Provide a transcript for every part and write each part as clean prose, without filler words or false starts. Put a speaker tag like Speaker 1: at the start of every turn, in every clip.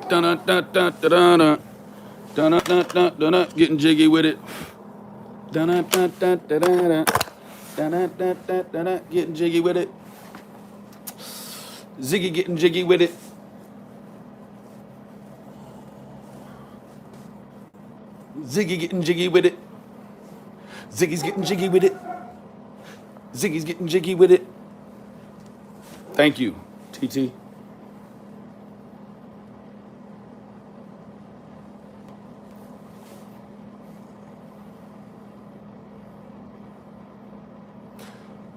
Speaker 1: Dun-dun-dun-dun-dun-dun. Dun-dun-dun-dun-dun. Getting jiggy with it. Dun-dun-dun-dun-dun-dun. Dun-dun-dun-dun-dun. Getting jiggy with it. Ziggy getting jiggy with it. Ziggy getting jiggy with it. Ziggy's getting jiggy with it. Ziggy's getting jiggy with it. Thank you, TT.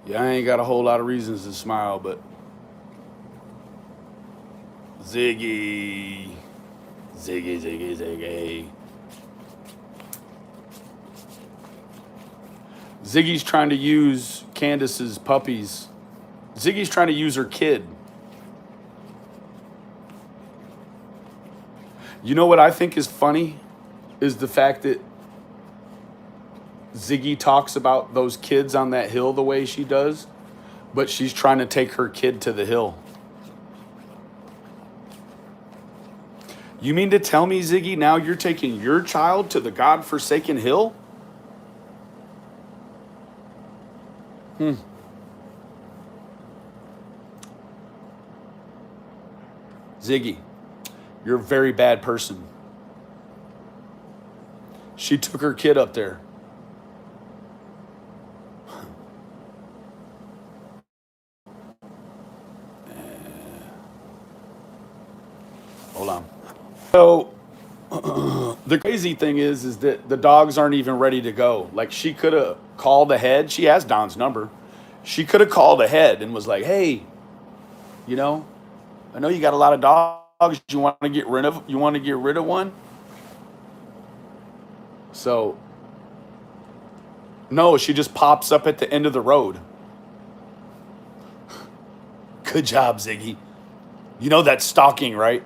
Speaker 1: Yeah, I ain't got a whole lot of reasons to smile, but Ziggy. Ziggy, Ziggy, Ziggy. Ziggy's trying to use Candace's puppies. Ziggy's trying to use her kid. You know what I think is funny? Is the fact that Ziggy talks about those kids on that hill the way she does, but she's trying to take her kid to the hill. You mean to tell me, Ziggy, now you're taking your child to the godforsaken hill? Ziggy, you're a very bad person. She took her kid up there. Hold on. So the crazy thing is that the dogs aren't even ready to go. Like, she could have called ahead. She has Don's number. She could have called ahead and was like, hey, you know, I know you got a lot of dogs. You want to get rid of one? So no, she just pops up at the end of the road. Good job, Ziggy. You know that's stalking, right?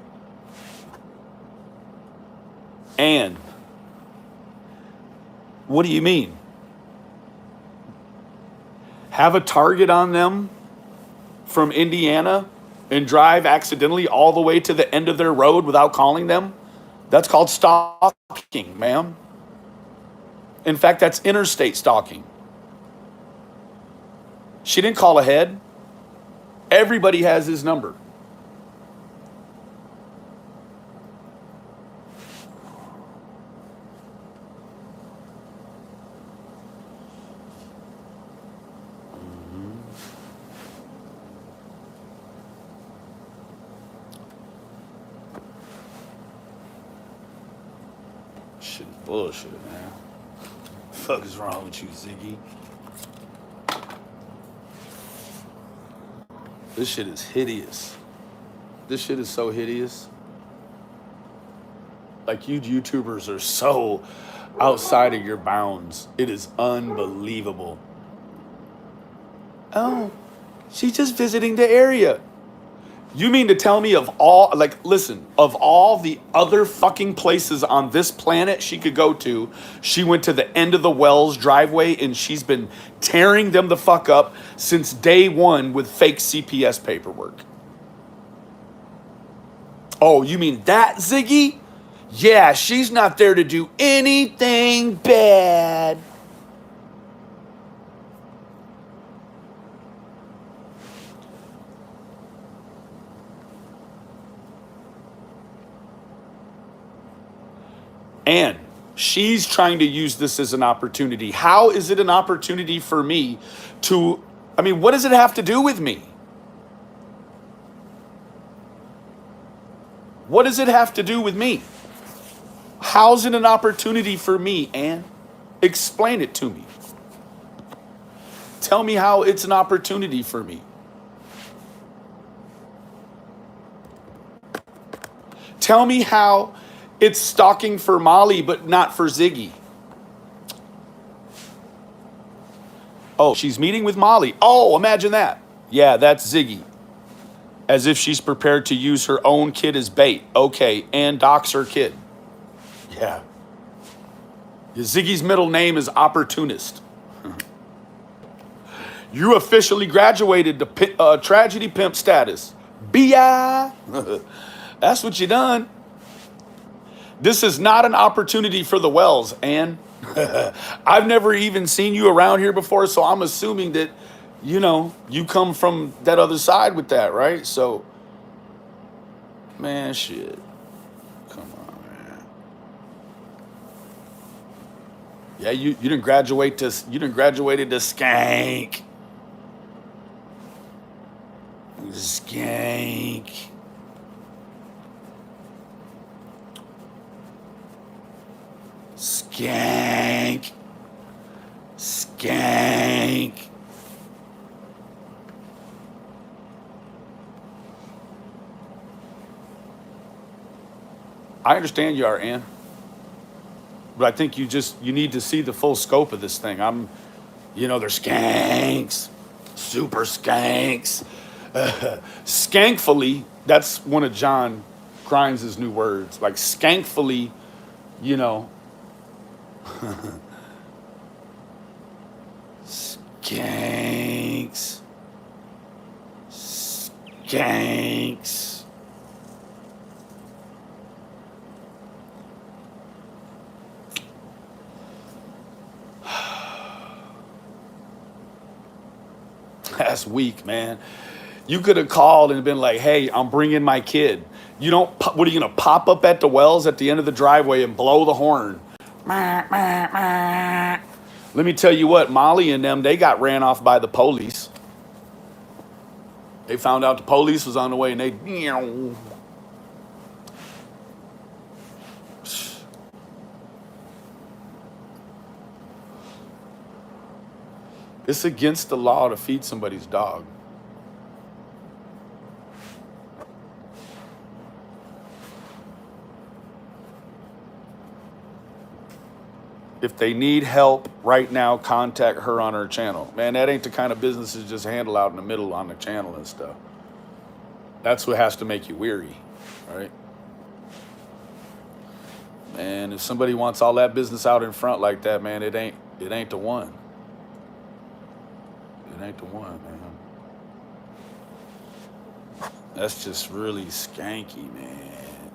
Speaker 1: And what do you mean? Have a target on them from Indiana and drive accidentally all the way to the end of their road without calling them? That's called stalking, ma'am. In fact, that's interstate stalking. She didn't call ahead. Everybody has his number. Shit is bullshit, man. The fuck is wrong with you, Ziggy? This shit is hideous. This shit is so hideous. Like, you YouTubers are so outside of your bounds. It is unbelievable. Oh, she's just visiting the area. You mean to tell me of all, like, listen, of all the other fucking places on this planet she could go to, she went to the end of the Wells driveway and she's been tearing them the fuck up since day one with fake CPS paperwork. Oh, you mean that, Ziggy? Yeah, she's not there to do anything bad. And she's trying to use this as an opportunity. How is it an opportunity for me to, I mean, what does it have to do with me? What does it have to do with me? How's it an opportunity for me, Ann? Explain it to me. Tell me how it's an opportunity for me. Tell me how it's stalking for Molly, but not for Ziggy. Oh, she's meeting with Molly. Oh, imagine that. Yeah, that's Ziggy. As if she's prepared to use her own kid as bait. Okay, and dox her kid. Yeah. Ziggy's middle name is Opportunist. You officially graduated to tragedy pimp status. B.I. That's what you done. This is not an opportunity for the Wells, and I've never even seen you around here before, so I'm assuming that, you know, you come from that other side with that, right? So, man, shit. Come on, man. Yeah, you didn't graduate to skank. Skank. Skank. Skank. I understand you are, Ann. But I think you need to see the full scope of this thing. They're skanks. Super skanks. Skankfully, that's one of John Grimes' new words. Like skankfully, you know. Skanks. Skanks. That's weak, man. You could have called and been like, hey, I'm bringing my kid. What are you going to pop up at the Wells at the end of the driveway and blow the horn? Let me tell you what, Molly and them, they got ran off by the police. They found out the police was on the way and they... It's against the law to feed somebody's dog. If they need help right now, contact her on her channel. Man, that ain't the kind of business to just handle out in the middle on the channel and stuff. That's what has to make you weary, right? And if somebody wants all that business out in front like that, man, it ain't the one. It ain't the one, man. That's just really skanky, man.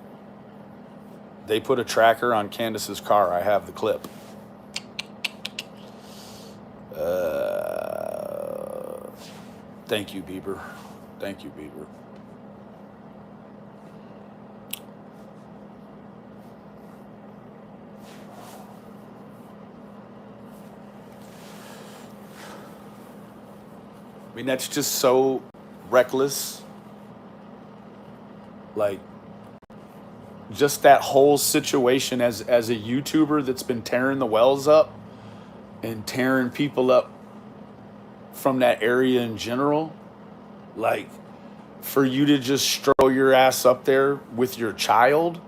Speaker 1: They put a tracker on Candace's car. I have the clip. Thank you, Bieber. Thank you, Bieber. I mean, that's just so reckless. Like, just that whole situation as a YouTuber that's been tearing the Wells up and tearing people up from that area in general, like, for you to just stroll your ass up there with your child,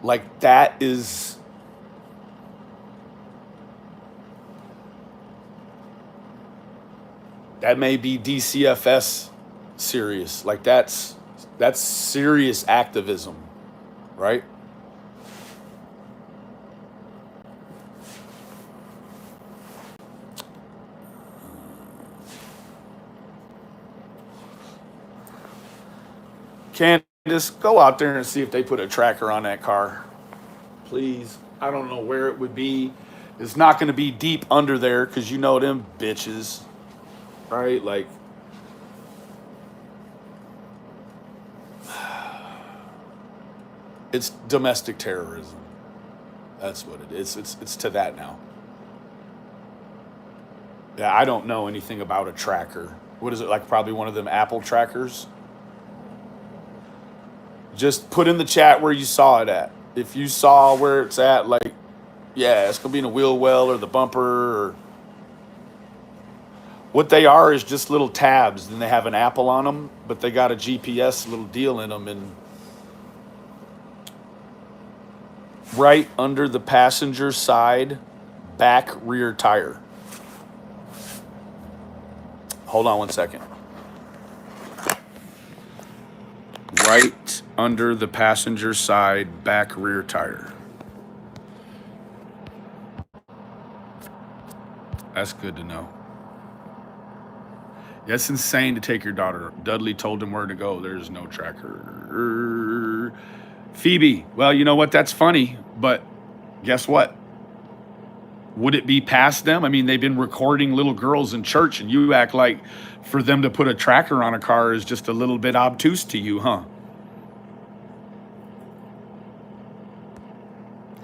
Speaker 1: like, that may be DCFS serious. Like, that's serious activism, right? Candace, go out there and see if they put a tracker on that car. Please. I don't know where it would be. It's not going to be deep under there because you know them bitches, right? Like, it's domestic terrorism. That's what it is. It's to that now. Yeah, I don't know anything about a tracker. What is it, like probably one of them Apple trackers? Just put in the chat where you saw it at. If you saw where it's at, like, yeah, it's going to be in a wheel well or the bumper. Or what they are is just little tabs. And they have an Apple on them, but they got a GPS little deal in them. And right under the passenger side, back rear tire. Hold on one second. Right under the passenger side, back rear tire. That's good to know. That's insane to take your daughter. Dudley told him where to go. There's no tracker. Phoebe, well, you know what? That's funny, but guess what? Would it be past them? I mean, they've been recording little girls in church, and you act like for them to put a tracker on a car is just a little bit obtuse to you, huh?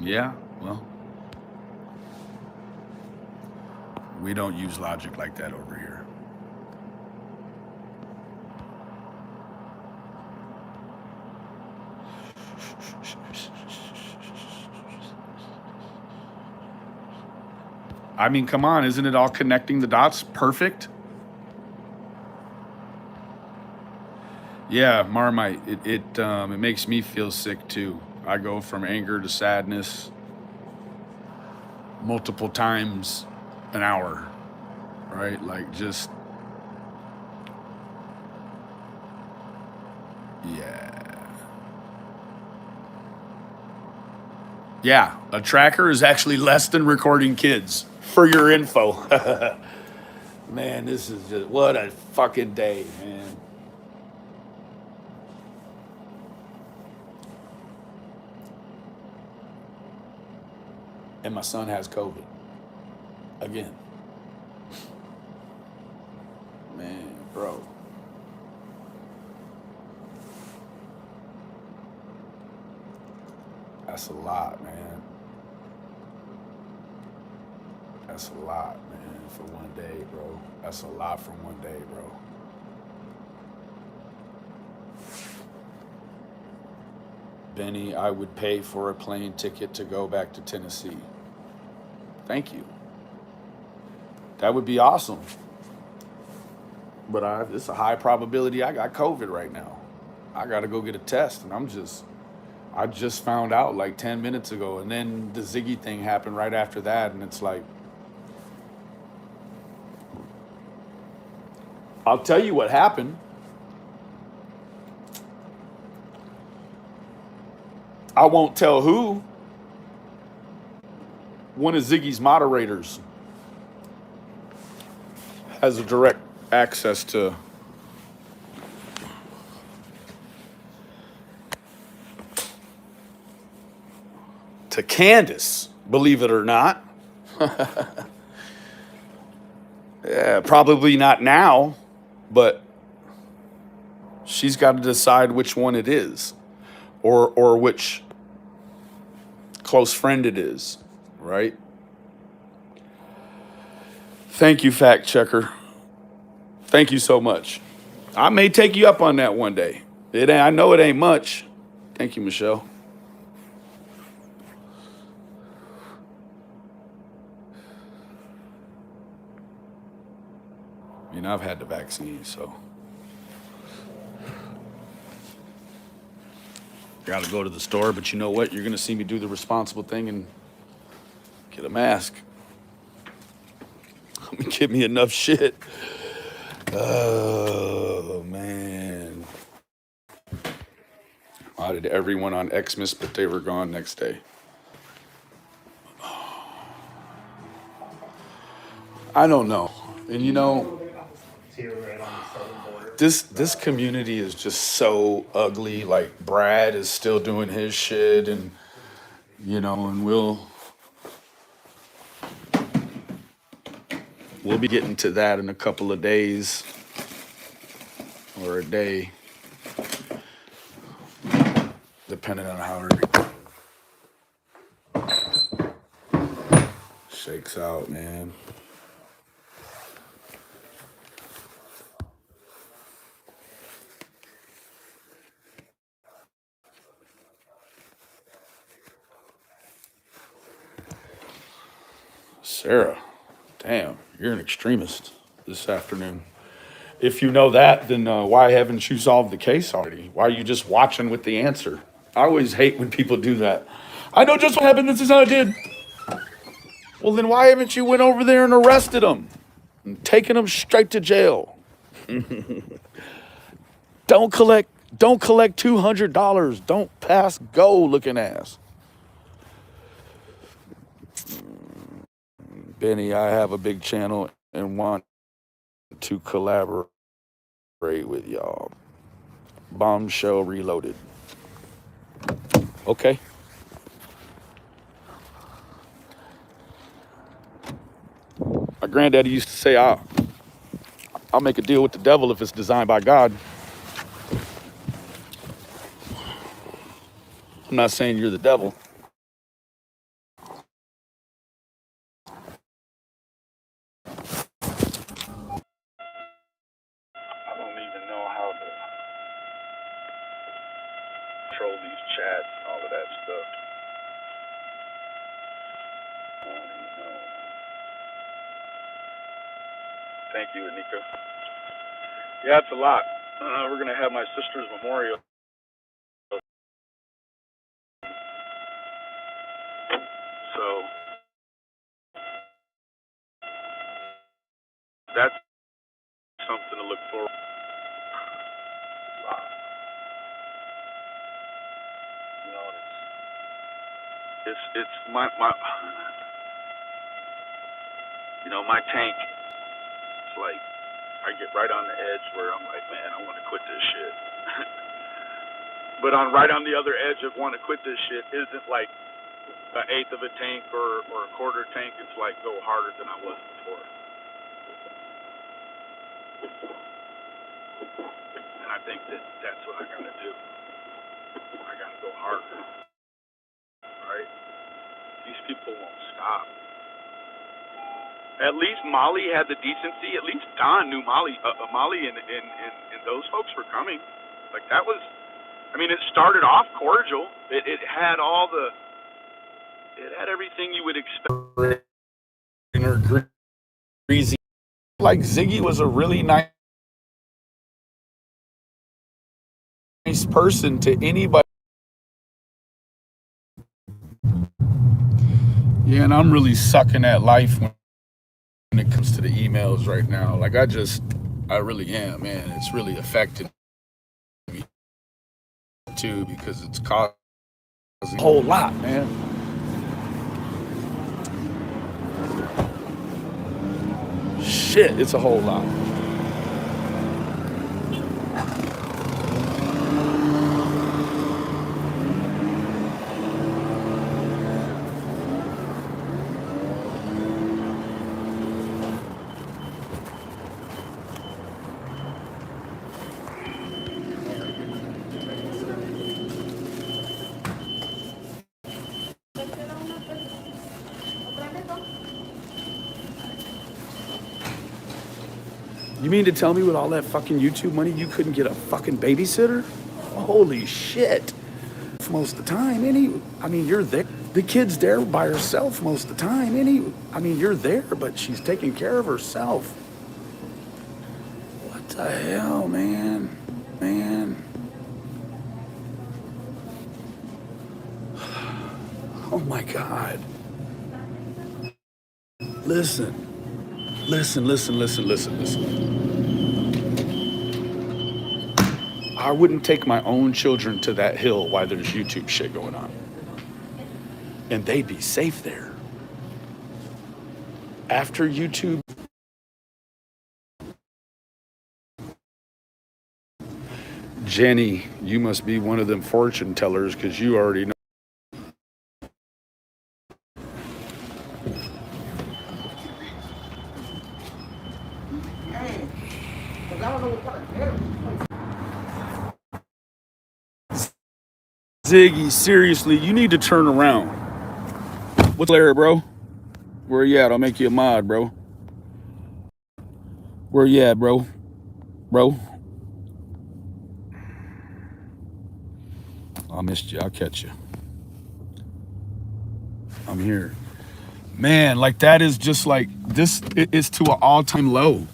Speaker 1: Yeah, well, we don't use logic like that over here. I mean, come on, isn't it all connecting the dots perfect? Yeah, Marmite, it makes me feel sick too. I go from anger to sadness multiple times an hour, right? Like just yeah. Yeah, a tracker is actually less than recording kids for your info. Man, this is just what a fucking day, man. And my son has COVID again. Man, bro. That's a lot, man. That's a lot, man, for one day, bro. That's a lot for one day, bro. Benny, I would pay for a plane ticket to go back to Tennessee. Thank you. That would be awesome. But it's a high probability I got COVID right now. I got to go get a test, and I just found out like 10 minutes ago, and then the Ziggy thing happened right after that, and it's like, I'll tell you what happened. I won't tell who. One of Ziggy's moderators has a direct access to Candace, believe it or not. Yeah, probably not now, but she's got to decide which one it is, or which close friend it is, right? Thank you, fact checker. Thank you so much. I may take you up on that one day. I know it ain't much. Thank you, Michelle. I mean, I've had the vaccine, so got to go to the store. But you know what? You're going to see me do the responsible thing and get a mask. Give me enough shit. Oh, man. Why did everyone on Xmas, but they were gone next day? I don't know. And you know, this community is just so ugly. Like Brad is still doing his shit, and and we'll be getting to that in a couple of days or a day, depending on how it shakes out, man. Sarah, damn, you're an extremist this afternoon. If you know that, then why haven't you solved the case already? Why are you just watching with the answer? I always hate when people do that. I know just what happened. This is how I did. Well, then why haven't you went over there and arrested them and taken them straight to jail? Don't collect $200. Don't pass go looking ass. Benny, I have a big channel and want to collaborate with y'all. Bombshell reloaded. Okay. My granddaddy used to say, I'll make a deal with the devil if it's designed by God. I'm not saying you're the devil. I don't even know how to control these chats and all of that stuff. I don't even know. Thank you, Anika. Yeah, it's a lot. We're going to have my sister's memorial. So that's something to look forward to. You know, it's my you know, my tank. It's like I get right on the edge where I'm like, man, I want to quit this shit. But on right on the other edge of want to quit this shit isn't like an eighth of a tank or a quarter tank. It's like go harder than I was before. And I think that's what I gotta do. I gotta go harder, right? These people won't stop. At least Molly had the decency. At least Don knew Molly and those folks were coming. Like that was, I mean, it started off cordial. It had it had everything you would expect. Greasy. Like Ziggy was a really nice person to anybody. Yeah, and I'm really sucking at life when it comes to the emails right now. Like I really am, man. It's really affected me too because it's causing a whole lot, man. Shit, it's a whole lot. You mean to tell me with all that fucking YouTube money you couldn't get a fucking babysitter? Holy shit. Most of the time, I mean, you're there. The kid's there by herself most of the time, I mean, you're there, but she's taking care of herself. What the hell, man? Oh my God. Listen. I wouldn't take my own children to that hill while there's YouTube shit going on. And they'd be safe there. After YouTube, Jenny, you must be one of them fortune tellers because you already know. Ziggy, seriously, you need to turn around. What's Larry, bro? Where you at? I'll make you a mod, bro. Where you at, bro? I missed you. I'll catch you. I'm here. Man, like that is just like, this is to an all-time low.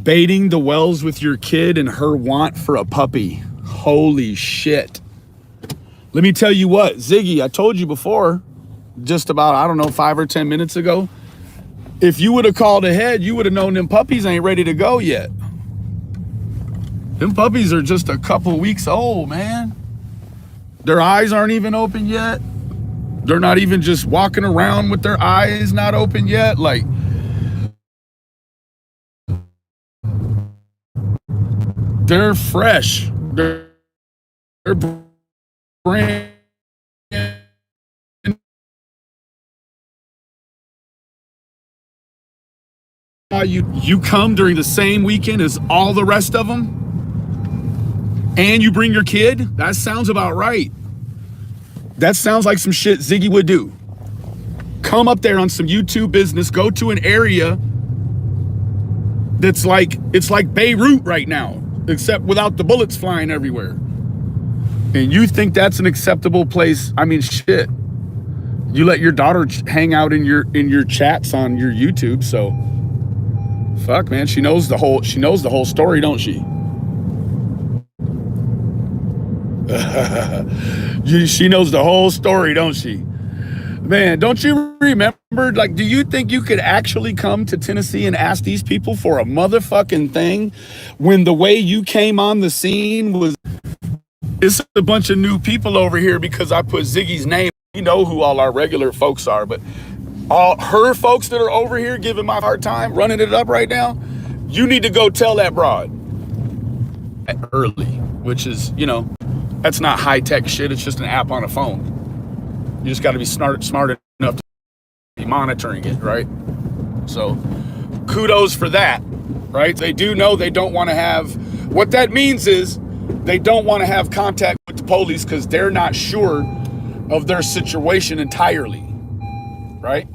Speaker 1: Baiting the wells with your kid and her want for a puppy. Holy shit. Let me tell you what, Ziggy, I told you before, just about, I don't know, 5 or 10 minutes ago, if you would have called ahead, you would have known them puppies ain't ready to go yet. Them puppies are just a couple weeks old, man. Their eyes aren't even open yet. They're not even just walking around with their eyes not open yet. Like, They're fresh. They're brand. You come during the same weekend as all the rest of them, and you bring your kid. That sounds about right. That sounds like some shit Ziggy would do. Come up there on some YouTube business. Go to an area that's like, it's like Beirut right now, except without the bullets flying everywhere. And you think that's an acceptable place? I mean, shit. You let your daughter hang out in your chats on your YouTube, so fuck, man. She knows the whole story, don't she? She knows the whole story, don't she? Man, don't you remember, like, do you think you could actually come to Tennessee and ask these people for a motherfucking thing when the way you came on the scene was, it's a bunch of new people over here because I put Ziggy's name. You know who all our regular folks are, but all her folks that are over here giving my hard time, running it up right now, you need to go tell that broad early, which is, you know, that's not high-tech shit. It's just an app on a phone. You just got to be smart enough to be monitoring it, right? So kudos for that, right? They do know they don't want to have, what that means is they don't want to have contact with the police because they're not sure of their situation entirely, right?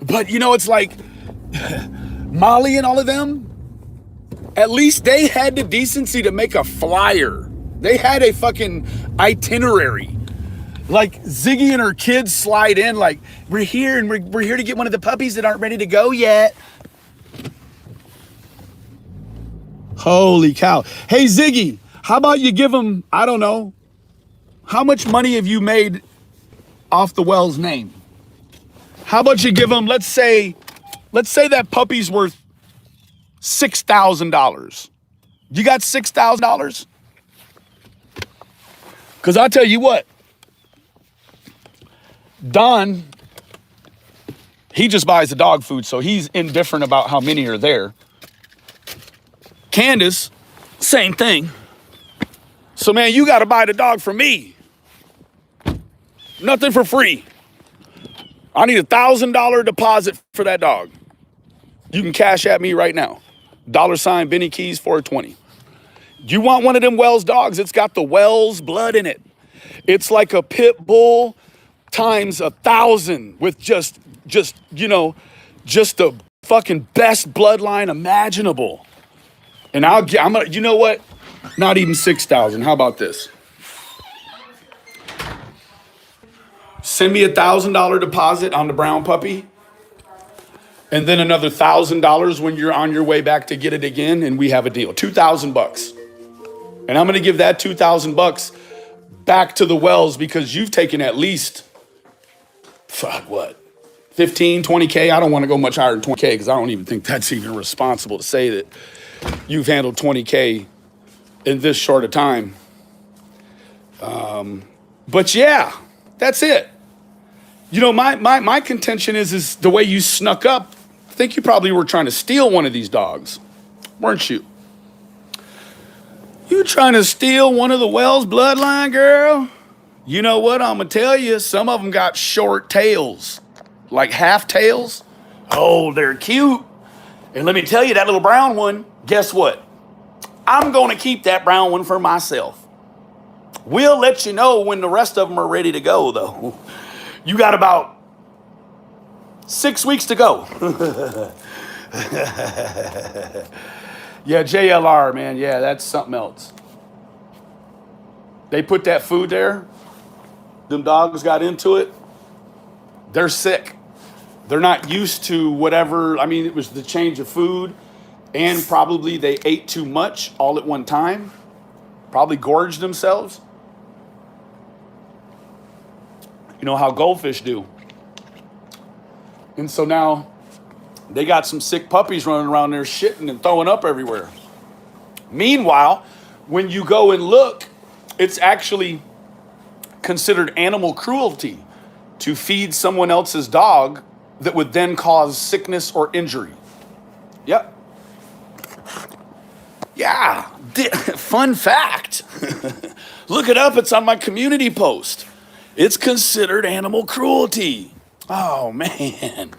Speaker 1: But, you know, it's like Molly and all of them, at least they had the decency to make a flyer. They had a fucking itinerary. Like Ziggy and her kids slide in like, we're here and we're here to get one of the puppies that aren't ready to go yet. Holy cow. Hey, Ziggy, how about you give them, I don't know, how much money have you made off the Wells name? How about you give them, let's say that puppy's worth $6,000. You got $6,000? Because I'll tell you what, Don, he just buys the dog food, so he's indifferent about how many are there. Candace, same thing. So, man, you got to buy the dog from me. Nothing for free. I need $1,000 deposit for that dog. You can cash at me right now. $ Benny Keys 420. You want one of them Wells dogs? It's got the Wells blood in it. It's like a pit bull times 1,000 with just you know, just the fucking best bloodline imaginable. And I'm gonna, you know what? Not even 6,000. How about this? Send me $1,000 deposit on the brown puppy, and then another $1,000 when you're on your way back to get it again, and we have a deal. $2,000. And I'm gonna give that $2,000 back to the Wells because you've taken at least, fuck, what? 15, 20K? I don't want to go much higher than 20K because I don't even think that's even responsible to say that you've handled 20K in this short a time. But yeah, that's it. You know, my contention is the way you snuck up. I think you probably were trying to steal one of these dogs, weren't you? You trying to steal one of the Wells bloodline, girl? You know what? I'm going to tell you, some of them got short tails, like half tails. Oh, they're cute. And let me tell you, that little brown one, guess what? I'm going to keep that brown one for myself. We'll let you know when the rest of them are ready to go, though. You got about 6 weeks to go. Yeah, JLR, man. Yeah, that's something else. They put that food there. Them dogs got into it. They're sick. They're not used to whatever. I mean, it was the change of food, and probably they ate too much all at one time. Probably gorged themselves. You know how goldfish do. And so now they got some sick puppies running around there shitting and throwing up everywhere. Meanwhile, when you go and look, it's actually considered animal cruelty to feed someone else's dog that would then cause sickness or injury. Yep. Yeah, fun fact. Look it up, it's on my community post. It's considered animal cruelty. Oh, man.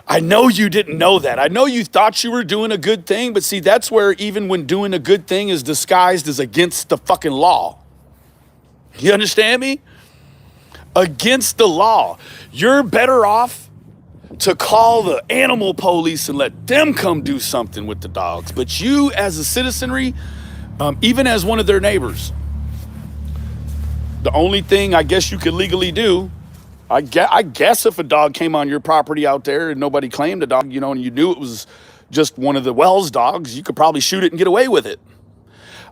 Speaker 1: I know you didn't know that. I know you thought you were doing a good thing, but see, that's where even when doing a good thing is disguised as against the fucking law. You understand me? Against the law. You're better off to call the animal police and let them come do something with the dogs. But you, as a citizenry, even as one of their neighbors, the only thing I guess you could legally do, I guess if a dog came on your property out there and nobody claimed a dog, you know, and you knew it was just one of the Wells dogs, you could probably shoot it and get away with it.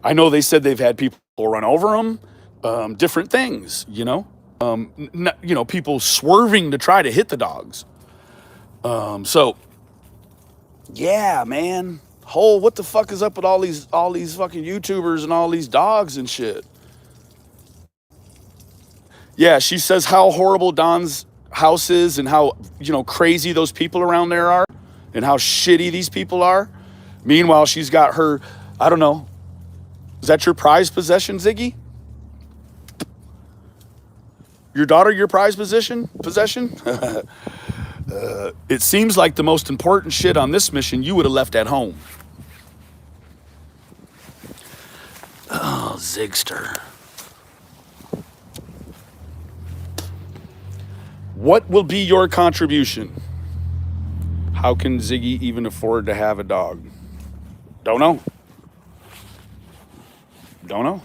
Speaker 1: I know they said they've had people run over them, different things, you know, people swerving to try to hit the dogs. So yeah, man. What the fuck is up with all these fucking YouTubers and all these dogs and shit? Yeah, she says how horrible Don's house is and how, crazy those people around there are and how shitty these people are. Meanwhile, she's got her, I don't know. Is that your prized possession, Ziggy? Your daughter, your prized possession? It seems like the most important shit on this mission you would have left at home. Oh, Zigster. What will be your contribution? How can Ziggy even afford to have a dog? Don't know. Don't know.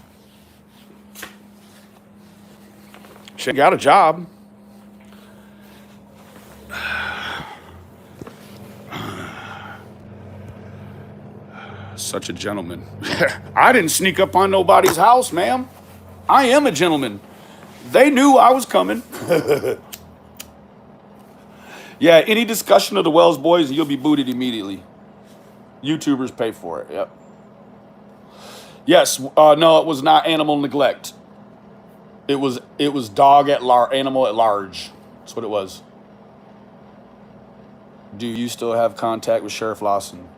Speaker 1: She got a job. Such a gentleman. I didn't sneak up on nobody's house, ma'am. I am a gentleman. They knew I was coming. Yeah, any discussion of the Wells boys, you'll be booted immediately. YouTubers pay for it, yep. Yes, no, it was not animal neglect. It was animal at large. That's what it was. Do you still have contact with Sheriff Lawson?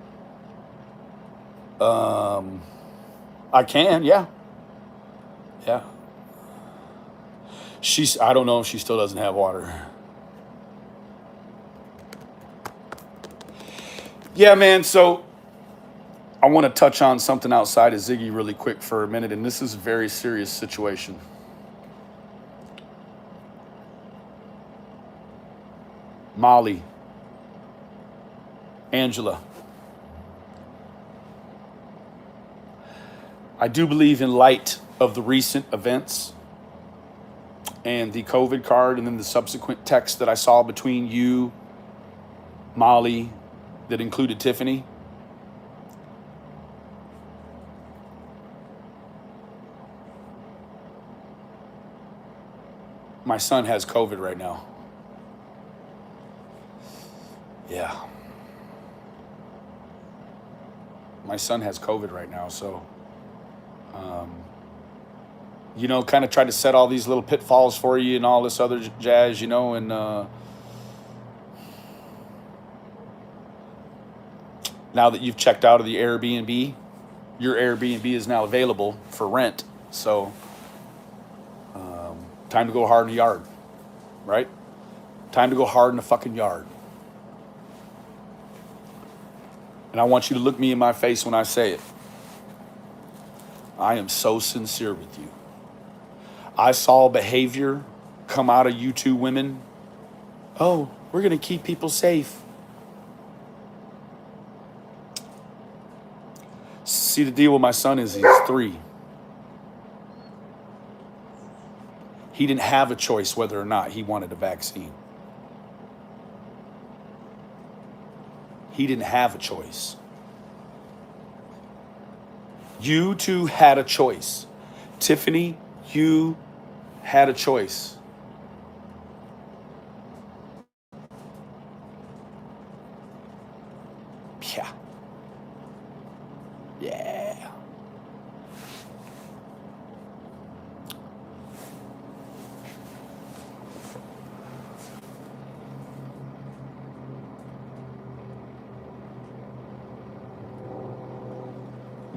Speaker 1: I can, yeah. Yeah. I don't know if she still doesn't have water. Yeah, man, so I want to touch on something outside of Ziggy really quick for a minute, and this is a very serious situation. Molly, Angela. I do believe in light of the recent events and the COVID card and then the subsequent text that I saw between you, Molly, that included Tiffany. My son has COVID right now. Yeah. My son has COVID right now, so, kind of tried to set all these little pitfalls for you and all this other jazz, and now that you've checked out of the Airbnb, your Airbnb is now available for rent, so time to go hard in the yard, right? Time to go hard in the fucking yard. And I want you to look me in my face when I say it. I am so sincere with you. I saw behavior come out of you two women. Oh, we're going to keep people safe. See, the deal with my son is he's 3. He didn't have a choice whether or not he wanted a vaccine. He didn't have a choice. You two had a choice. Tiffany, you had a choice. Yeah. Yeah.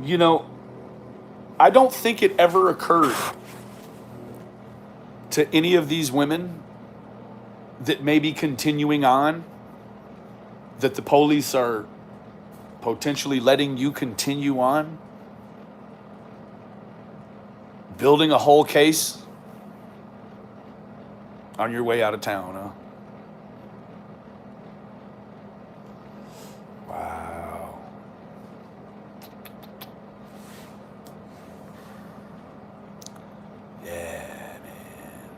Speaker 1: You know, I don't think it ever occurred to any of these women that may be continuing on that the police are potentially letting you continue on, building a whole case on your way out of town, huh? Wow. Yeah, man.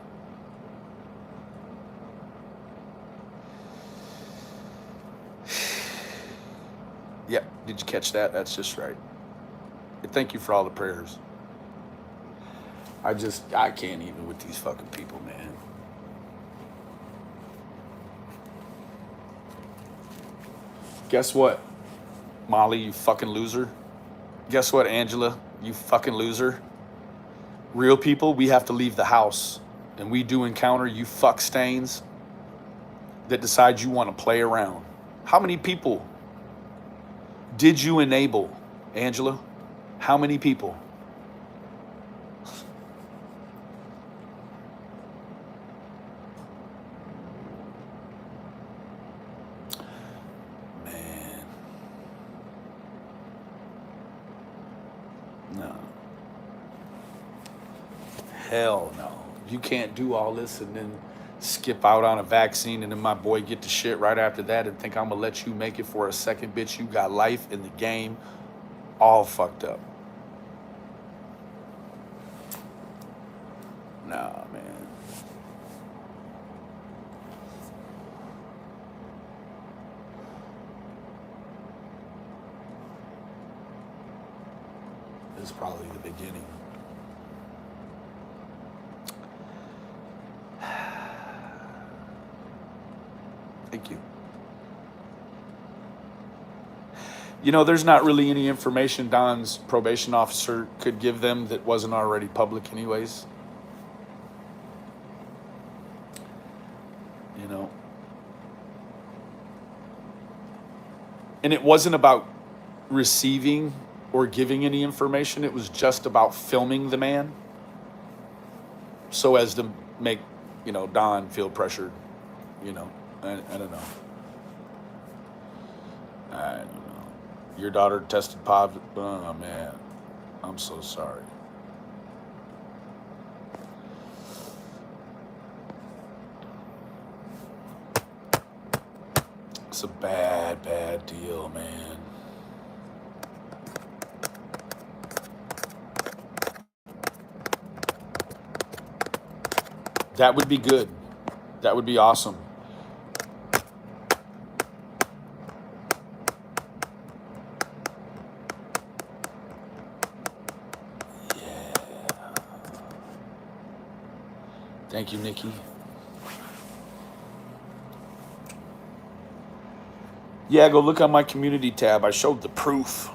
Speaker 1: Yep. Did you catch that? That's just right. Thank you for all the prayers. I can't even with these fucking people, man. Guess what, Molly, you fucking loser? Guess what, Angela, you fucking loser? Real people, we have to leave the house. And we do encounter you fuck stains that decide you want to play around. How many people did you enable, Angela? How many people? Man. No. Hell no. You can't do all this and then skip out on a vaccine and then my boy get the shit right after that and think I'm gonna let you make it for a second, bitch. You got life in the game all fucked up. Nah, man. This is probably the beginning. Thank you. You know, there's not really any information Don's probation officer could give them that wasn't already public anyways. You know. And it wasn't about receiving or giving any information. It was just about filming the man so as to make, Don feel pressured, I don't know. I don't know. Your daughter tested positive. Oh, man. I'm so sorry. It's a bad, bad deal, man. That would be good. That would be awesome. Yeah. Thank you, Nikki. Yeah, go look on my community tab. I showed the proof.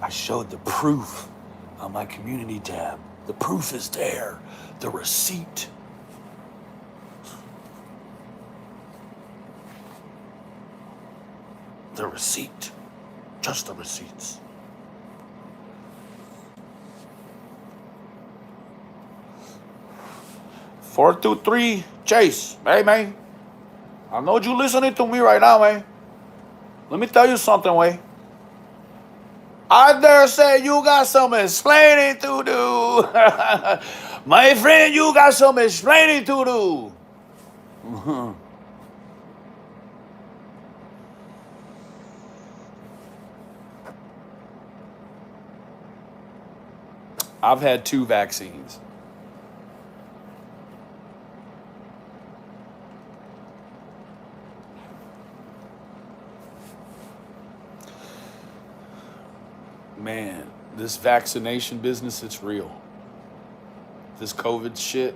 Speaker 1: I showed the proof on my community tab. The proof is there. The receipt. The receipt. Just the receipts. Four, 2, 3, Chase. Hey, man. I know you listening to me right now, man. Let me tell you something, way. I dare say you got some explaining to do. My friend, you got some explaining to do. I've had 2 vaccines. Man, this vaccination business, it's real. This COVID shit,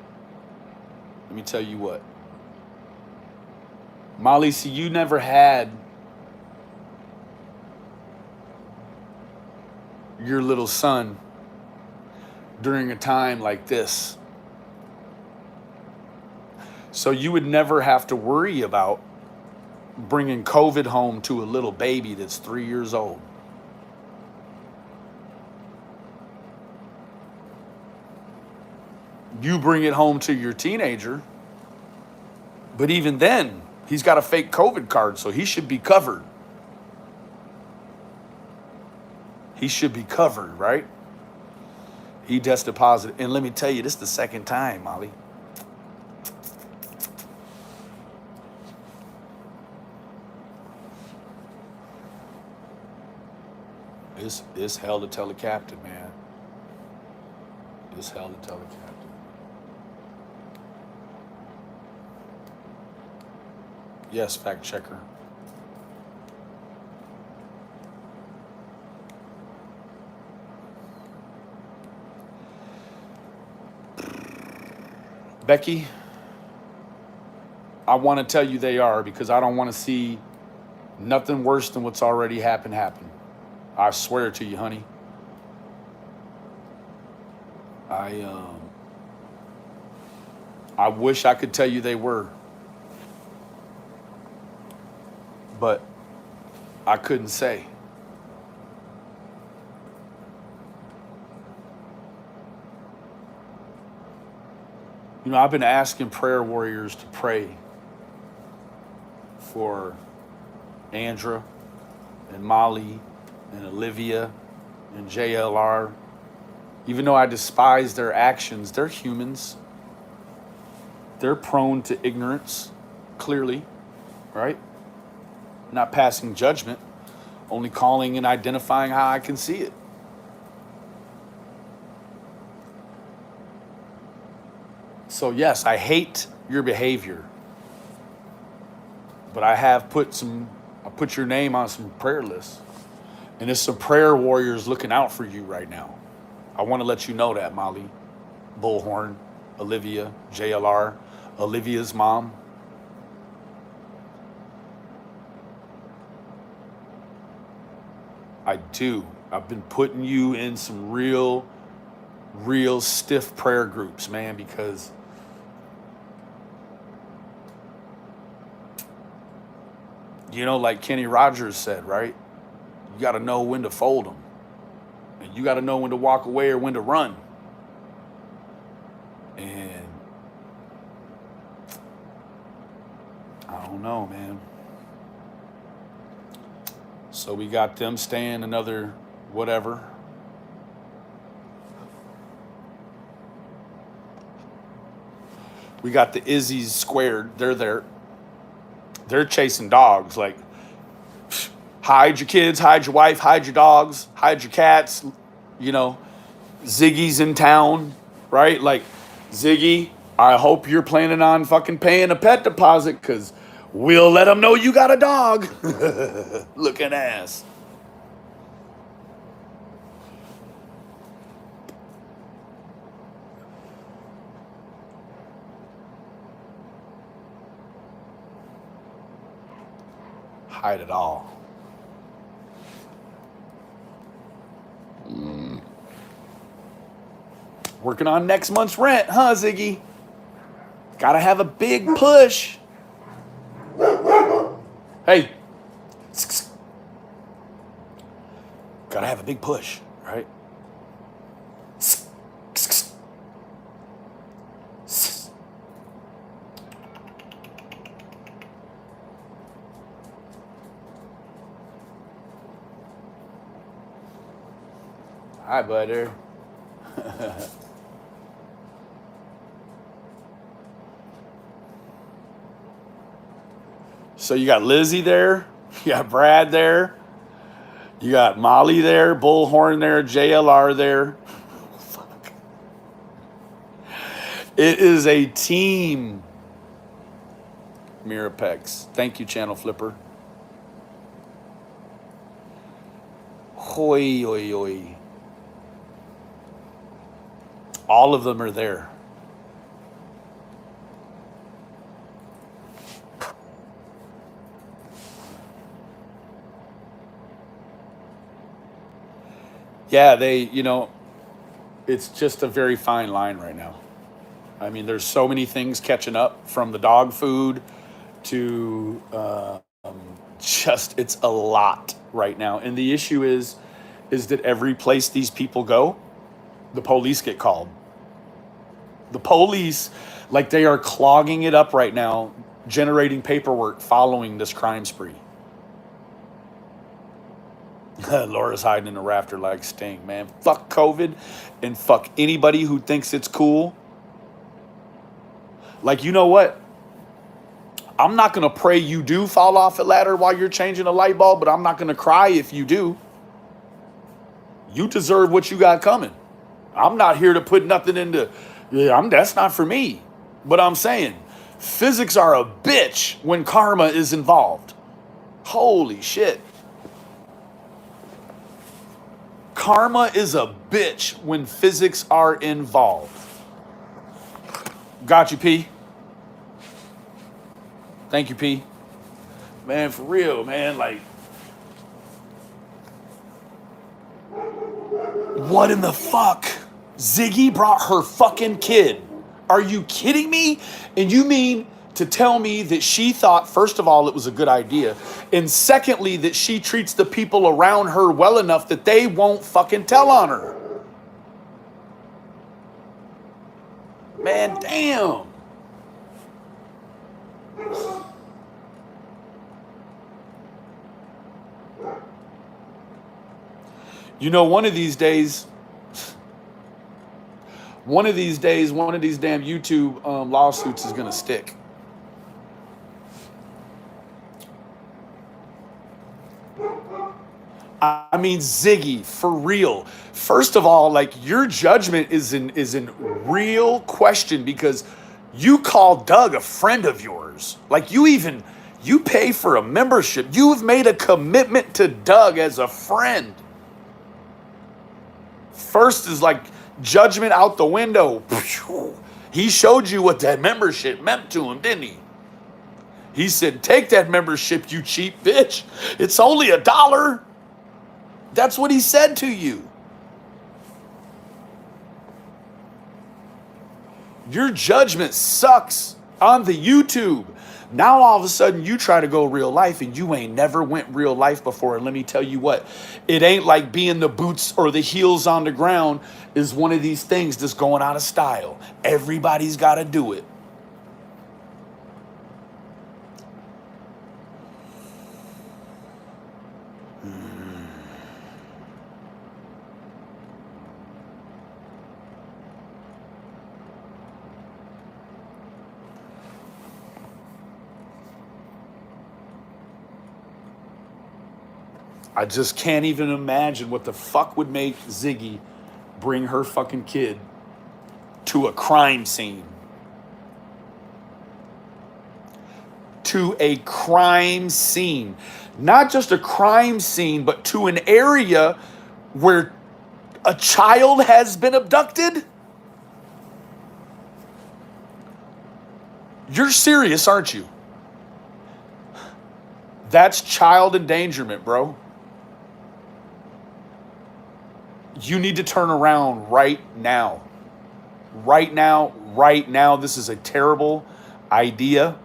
Speaker 1: let me tell you what. Molly, see, you never had your little son during a time like this. So you would never have to worry about bringing COVID home to a little baby that's 3 years old. You bring it home to your teenager, but even then, he's got a fake COVID card, so he should be covered. He should be covered, right? He tested positive. And let me tell you, this is the second time, Molly. It's hell to tell the captain, man. It's hell to tell the captain. Yes, fact checker. Becky, I want to tell you they are, because I don't want to see nothing worse than what's already happened happen. I swear to you, honey. I wish I could tell you they were, but I couldn't say. You know, I've been asking prayer warriors to pray for Andra and Molly and Olivia and JLR. Even though I despise their actions, they're humans. They're prone to ignorance, clearly, right? Not passing judgment, only calling and identifying how I can see it. So yes, I hate your behavior, but I put your name on some prayer lists, and there's some prayer warriors looking out for you right now. I want to let you know that, Molly, Bullhorn, Olivia, JLR, Olivia's mom. I do. I've been putting you in some real stiff prayer groups, man, because you know, like Kenny Rogers said, right? You got to know when to fold them. And you got to know when to walk away or when to run. And I don't know, man. So we got them staying another whatever. We got the Izzy's squared. They're there. They're chasing dogs. Like, hide your kids, hide your wife, hide your dogs, hide your cats. You know, Ziggy's in town, right? Like, Ziggy, I hope you're planning on fucking paying a pet deposit, because we'll let them know you got a dog. Looking ass. Hide it all. Working on next month's rent, huh, Ziggy? Gotta have a big push. Hey. Gotta have a big push, right? Hi, butter. So you got Lizzie there, you got Brad there, you got Molly there, Bullhorn there, JLR there. Fuck. It is a team. Mirapex. Thank you, Channel Flipper. Hoi, oi, oi. All of them are there. Yeah, it's just a very fine line right now. I mean, there's so many things catching up, from the dog food to it's a lot right now. And the issue is that every place these people go, the police get called. The police, like they are clogging it up right now, generating paperwork following this crime spree. Laura's hiding in the rafter like Sting, man. Fuck COVID and fuck anybody who thinks it's cool. Like, you know what? I'm not going to pray you do fall off a ladder while you're changing a light bulb, but I'm not going to cry if you do. You deserve what you got coming. I'm not here to put nothing into, that's not for me. But I'm saying, physics are a bitch when karma is involved. Holy shit. Karma is a bitch when physics are involved. Got you, P. Thank you, P. Man, for real, man, like, what in the fuck? Ziggy brought her fucking kid. Are you kidding me? And you mean to tell me that she thought, first of all, it was a good idea, and secondly, that she treats the people around her well enough that they won't fucking tell on her? Man, damn. You know, one of these days, one of these damn YouTube lawsuits is going to stick. I mean, Ziggy, for real. First of all, like, your judgment is in real question, because you call Doug a friend of yours. Like, you pay for a membership. You've made a commitment to Doug as a friend. First is like judgment out the window. He showed you what that membership meant to him, didn't he? He said, take that membership, you cheap bitch. It's only $1. That's what he said to you. Your judgment sucks on the YouTube. Now all of a sudden you try to go real life, and you ain't never went real life before. And let me tell you what, it ain't like being the boots or the heels on the ground is one of these things that's going out of style. Everybody's got to do it. I just can't even imagine what the fuck would make Ziggy bring her fucking kid to a crime scene. To a crime scene. Not just a crime scene, but to an area where a child has been abducted? You're serious, aren't you? That's child endangerment, bro. You need to turn around right now. Right now, right now. This is a terrible idea.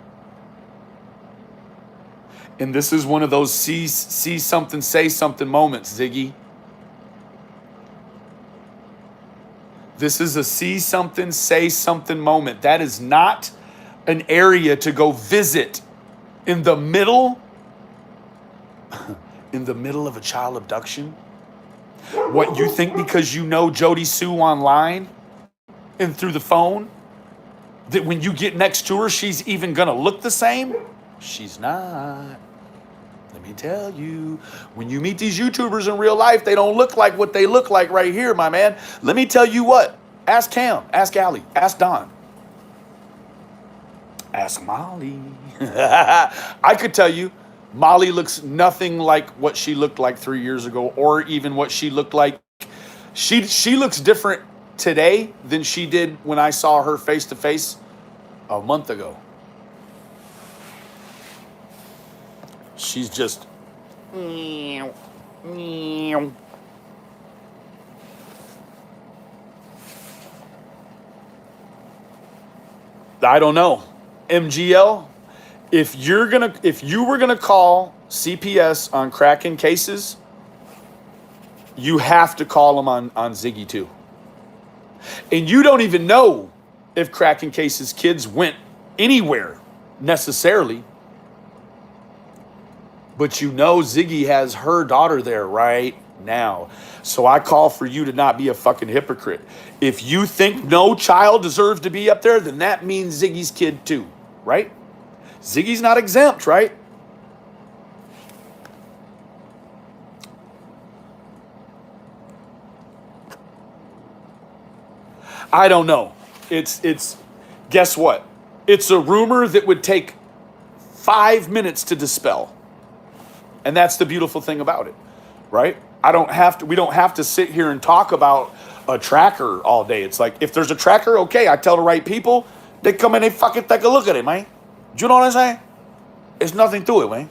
Speaker 1: And this is one of those see something, say something moments, Ziggy. This is a see something, say something moment. That is not an area to go visit in the middle of a child abduction. What, you think because you know Jody Sue online and through the phone, that when you get next to her, she's even gonna look the same? She's not. Let me tell you, when you meet these YouTubers in real life, they don't look like what they look like right here, my man. Let me tell you what. Ask Cam, ask Allie, ask Don. Ask Molly. I could tell you, Molly looks nothing like what she looked like 3 years ago, or even what she looked like. She looks different today than she did when I saw her face to face a month ago. She's just I don't know. MGL, If you were gonna call CPS on cracking cases, you have to call them on Ziggy too. And you don't even know if cracking cases kids went anywhere necessarily. But you know Ziggy has her daughter there right now. So I call for you to not be a fucking hypocrite. If you think no child deserves to be up there, then that means Ziggy's kid too, right? Ziggy's not exempt, right? I don't know. It's guess what? It's a rumor that would take 5 minutes to dispel. And that's the beautiful thing about it, right? We don't have to sit here and talk about a tracker all day. It's like, if there's a tracker, okay, I tell the right people, they come in, they fucking take a look at it, man. Do you know what I'm saying? There's nothing to it, man.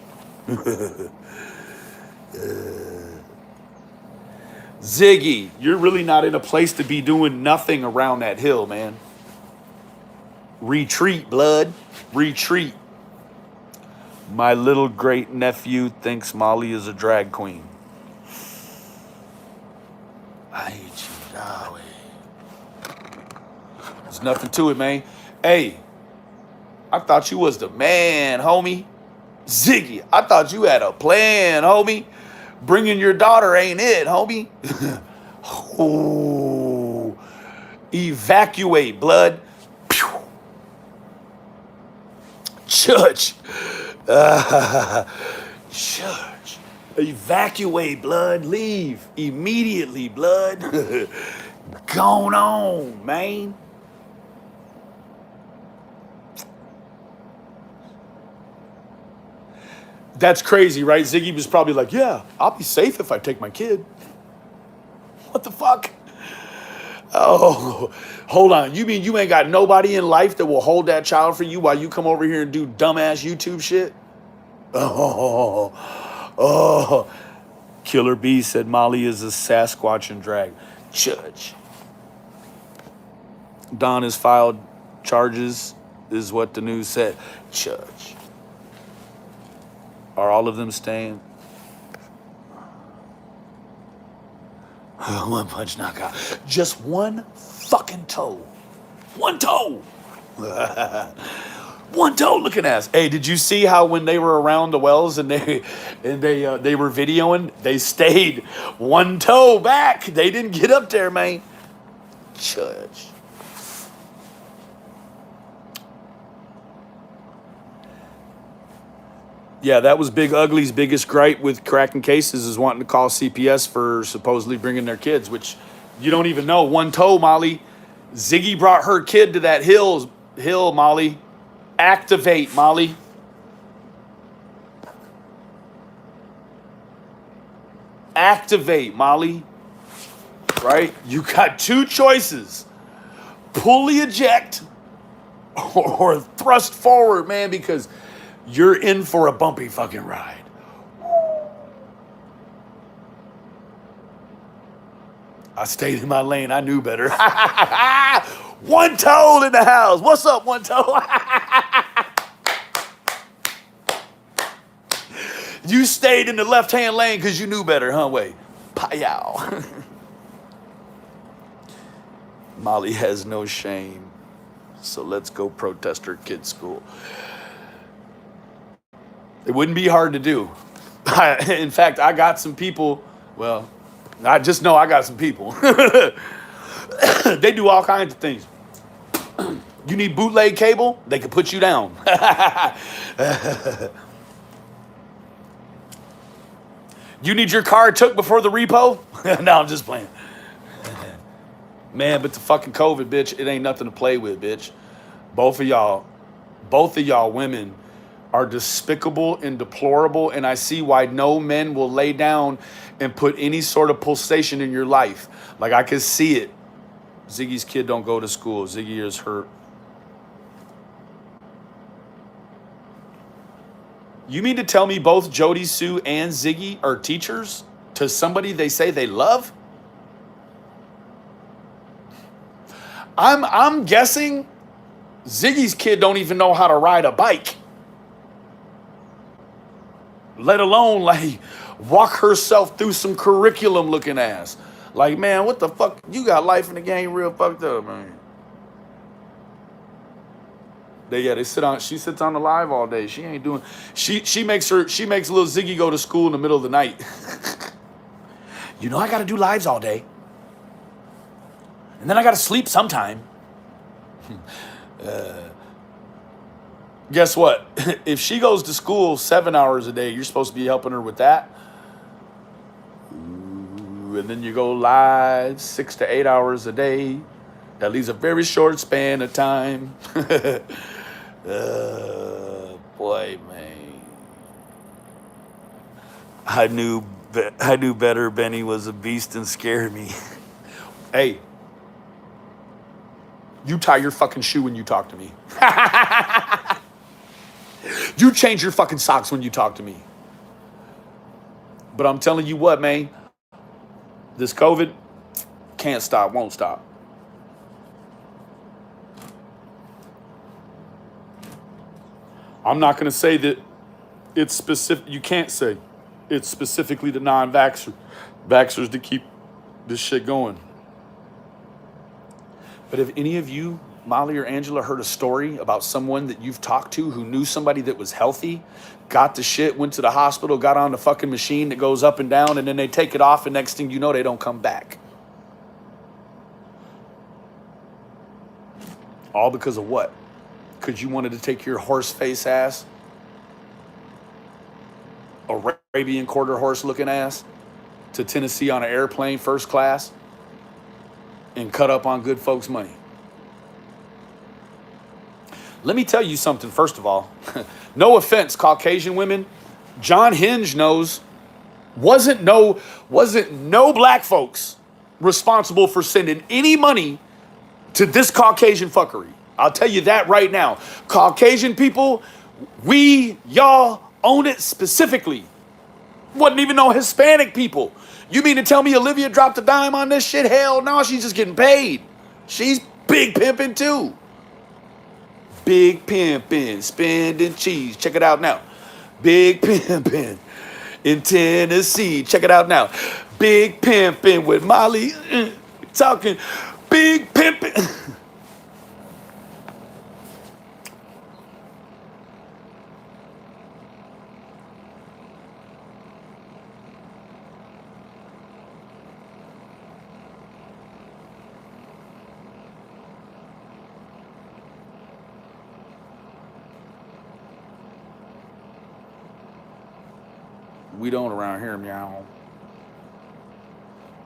Speaker 1: Ziggy, you're really not in a place to be doing nothing around that hill, man. Retreat, blood. Retreat. My little great nephew thinks Molly is a drag queen. I hate you, Dolly. There's nothing to it, man. Hey, I thought you was the man, homie. Ziggy, I thought you had a plan, homie. Bringing your daughter ain't it, homie. Ooh. Evacuate, blood. Pew. Church. Church. Evacuate, blood. Leave immediately, blood. Going on, man. That's crazy, right? Ziggy was probably like, yeah, I'll be safe if I take my kid. What the fuck? Oh, hold on. You mean you ain't got nobody in life that will hold that child for you while you come over here and do dumbass YouTube shit? Oh. Killer B said Molly is a Sasquatch and drag. Judge. Don has filed charges, is what the news said. Judge. Are all of them staying? One punch knockout. Just one fucking toe. One toe. One toe looking ass. Hey, did you see how when they were around the wells and they were videoing, they stayed one toe back. They didn't get up there, man. Judge. Yeah, that was Big Ugly's biggest gripe with cracking cases is wanting to call CPS for supposedly bringing their kids, which you don't even know. One toe, Molly. Ziggy brought her kid to that hill, Molly. Activate, Molly. Activate, Molly. Right? You got two choices. Pulley eject or thrust forward, man, because you're in for a bumpy fucking ride. I stayed in my lane. I knew better. One toe in the house. What's up, one toe? You stayed in the left-hand lane because you knew better, huh? Wait. Pow. Molly has no shame. So let's go protest her kid's school. It wouldn't be hard to do. In fact, I got some people, well, I just know I got some people. They do all kinds of things. You need bootleg cable? They can put you down. You need your car took before the repo? No, I'm just playing. Man, but the fucking COVID, bitch, it ain't nothing to play with, bitch. Both of y'all women are despicable and deplorable, and I see why no men will lay down and put any sort of pulsation in your life. Like, I can see it. Ziggy's kid don't go to school. Ziggy is hurt. You mean to tell me both Jody Sue and Ziggy are teachers to somebody they say they love? I'm guessing Ziggy's kid don't even know how to ride a bike. let alone like walk herself through some curriculum looking ass. Like, man, what the fuck? You got life in the game real fucked up, man. They sit on. She sits on the live all day. She ain't doing. She makes little Ziggy go to school in the middle of the night. You know I got to do lives all day, and then I got to sleep sometime. Guess what? If she goes to school 7 hours a day, you're supposed to be helping her with that. Ooh, and then you go live 6 to 8 hours a day. That leaves a very short span of time. Boy, man. I knew better. Benny was a beast and scared me. Hey, you tie your fucking shoe when you talk to me. You change your fucking socks when you talk to me. But I'm telling you what, man. This COVID can't stop, won't stop. I'm not going to say that it's specific. You can't say it's specifically the vaxxers to keep this shit going. But if any of you, Molly or Angela, heard a story about someone that you've talked to who knew somebody that was healthy, got the shit, went to the hospital, got on the fucking machine that goes up and down, and then they take it off, and next thing you know, they don't come back. All because of what? Because you wanted to take your horse face ass, Arabian quarter horse looking ass, to Tennessee on an airplane first class and cut up on good folks' money. Let me tell you something, first of all. No offense, Caucasian women. John Hinge knows wasn't no black folks responsible for sending any money to this Caucasian fuckery. I'll tell you that right now. Caucasian people, y'all own it specifically. Wasn't even no Hispanic people. You mean to tell me Olivia dropped a dime on this shit? Hell no, she's just getting paid. She's big pimping too. Big pimping, spending cheese. Check it out now. Big pimping in Tennessee. Check it out now. Big pimping with Molly. Talking big pimping. We don't around here, meow.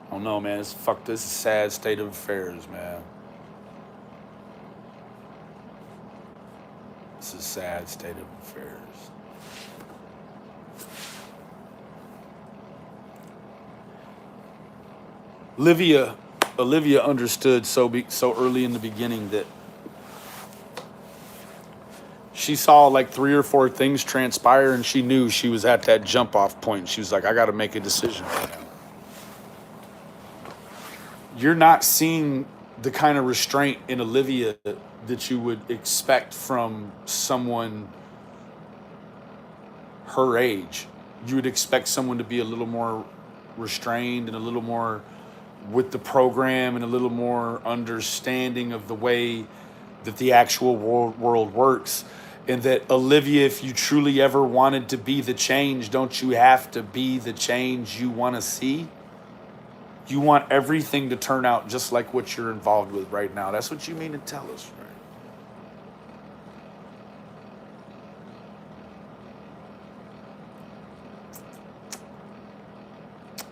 Speaker 1: I don't know, man. This is a sad state of affairs, man. It's a sad state of affairs. Olivia understood so early in the beginning that she saw like 3 or 4 things transpire, and she knew she was at that jump off point. She was like, I got to make a decision right now. You're not seeing the kind of restraint in Olivia that you would expect from someone her age. You would expect someone to be a little more restrained and a little more with the program and a little more understanding of the way that the actual world works. And that, Olivia, if you truly ever wanted to be the change, don't you have to be the change you want to see? You want everything to turn out just like what you're involved with right now. That's what you mean to tell us, right?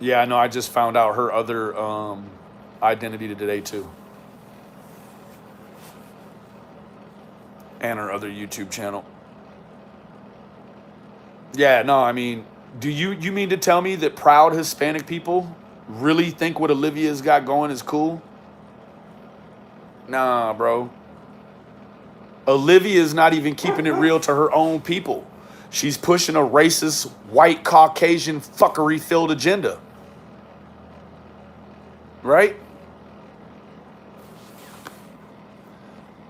Speaker 1: Yeah, I know. I just found out her other identity today, too. And her other YouTube channel. Yeah, no, I mean, do you mean to tell me that proud Hispanic people really think what Olivia's got going is cool? Nah, bro. Olivia's not even keeping it real to her own people. She's pushing a racist, white, Caucasian, fuckery-filled agenda. Right?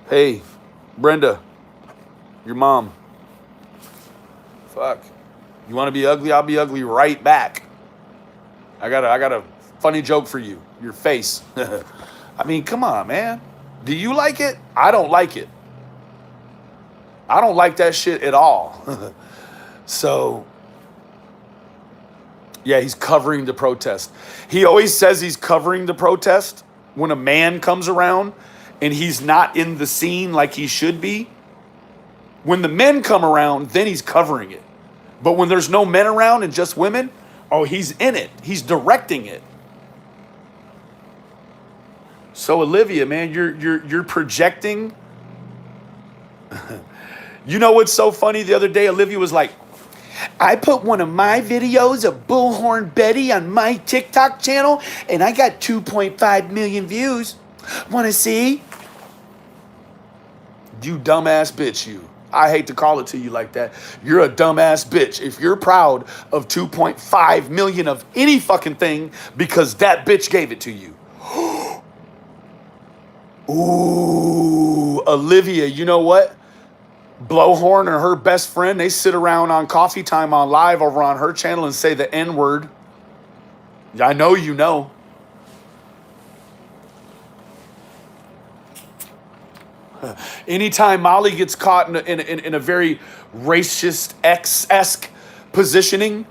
Speaker 1: Hey, Brenda, your mom. Fuck. You want to be ugly? I'll be ugly right back. I got a funny joke for you. Your face. I mean, come on, man. Do you like it? I don't like it. I don't like that shit at all. So, yeah, he's covering the protest. He always says he's covering the protest when a man comes around and he's not in the scene like he should be. When the men come around, then he's covering it. But when there's no men around and just women, oh, he's in it. He's directing it. So Olivia, man, you're projecting. You know what's so funny? The other day, Olivia was like, I put one of my videos of Bullhorn Betty on my TikTok channel, and I got 2.5 million views. Want to see? You dumbass bitch, you. I hate to call it to you like that. You're a dumbass bitch if you're proud of 2.5 million of any fucking thing because that bitch gave it to you. Ooh, Olivia, you know what? Blowhorn and her best friend, they sit around on Coffee Time on live over on her channel and say the N-word. I know you know. Anytime Molly gets caught in a very racist X-esque positioning,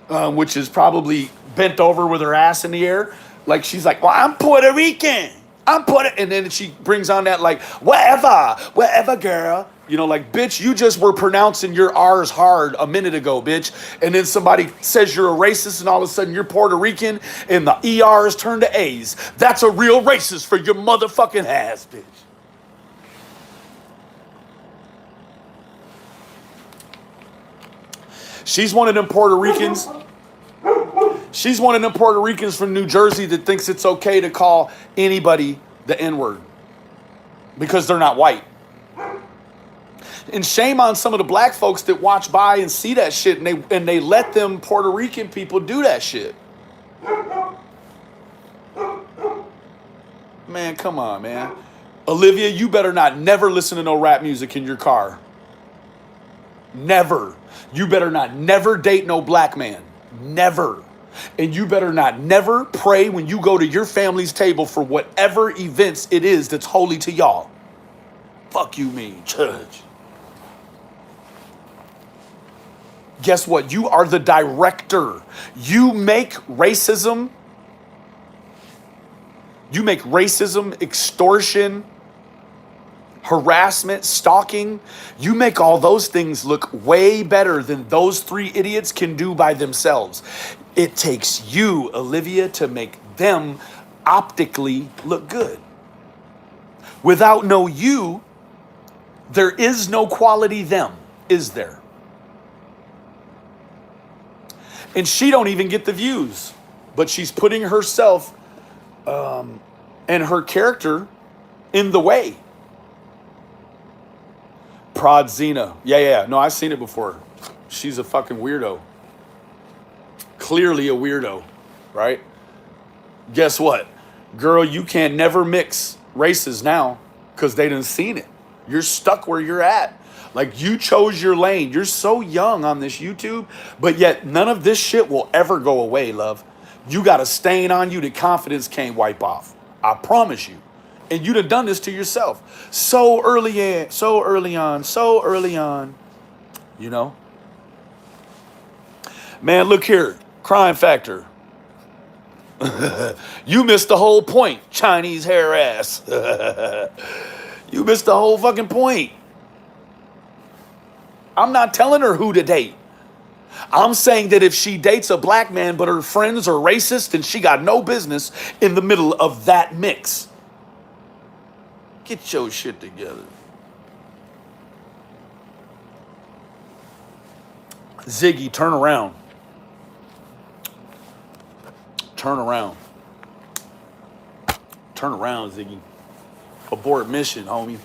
Speaker 1: which is probably bent over with her ass in the air, like she's like, well, I'm Puerto Rican. And then she brings on that like, whatever, girl. You know, like, bitch, you just were pronouncing your R's hard a minute ago, bitch. And then somebody says you're a racist and all of a sudden you're Puerto Rican and the ERs turn to A's. That's a real racist for your motherfucking ass, bitch. She's one of them Puerto Ricans. She's one of them Puerto Ricans from New Jersey that thinks it's okay to call anybody the N-word because they're not white. And shame on some of the black folks that watch by and see that shit and they let them Puerto Rican people do that shit. Man, come on, man. Olivia, you better not never listen to no rap music in your car. Never. You better not never date no black man. Never. And you better not never pray when you go to your family's table for whatever events it is that's holy to y'all. Fuck you mean, church. Guess what? You are the director. You make racism, extortion, harassment, stalking. You make all those things look way better than those three idiots can do by themselves. It takes you, Olivia, to make them optically look good. Without no you, there is no quality them, is there? And she don't even get the views, but she's putting herself and her character in the way. Prod Zena. Yeah. No, I've seen it before. She's a fucking weirdo. Clearly a weirdo, right? Guess what? Girl, you can't never mix races now because they done seen it. You're stuck where you're at. Like, you chose your lane. You're so young on this YouTube, but yet none of this shit will ever go away, love. You got a stain on you that confidence can't wipe off. I promise you. And you'd have done this to yourself so early on, you know? Man, look here. Crime factor. You missed the whole point, Chinese hair ass. You missed the whole fucking point. I'm not telling her who to date. I'm saying that if she dates a black man but her friends are racist, then she got no business in the middle of that mix. Get your shit together. Ziggy, turn around. Turn around. Turn around, Ziggy. Abort mission, homie.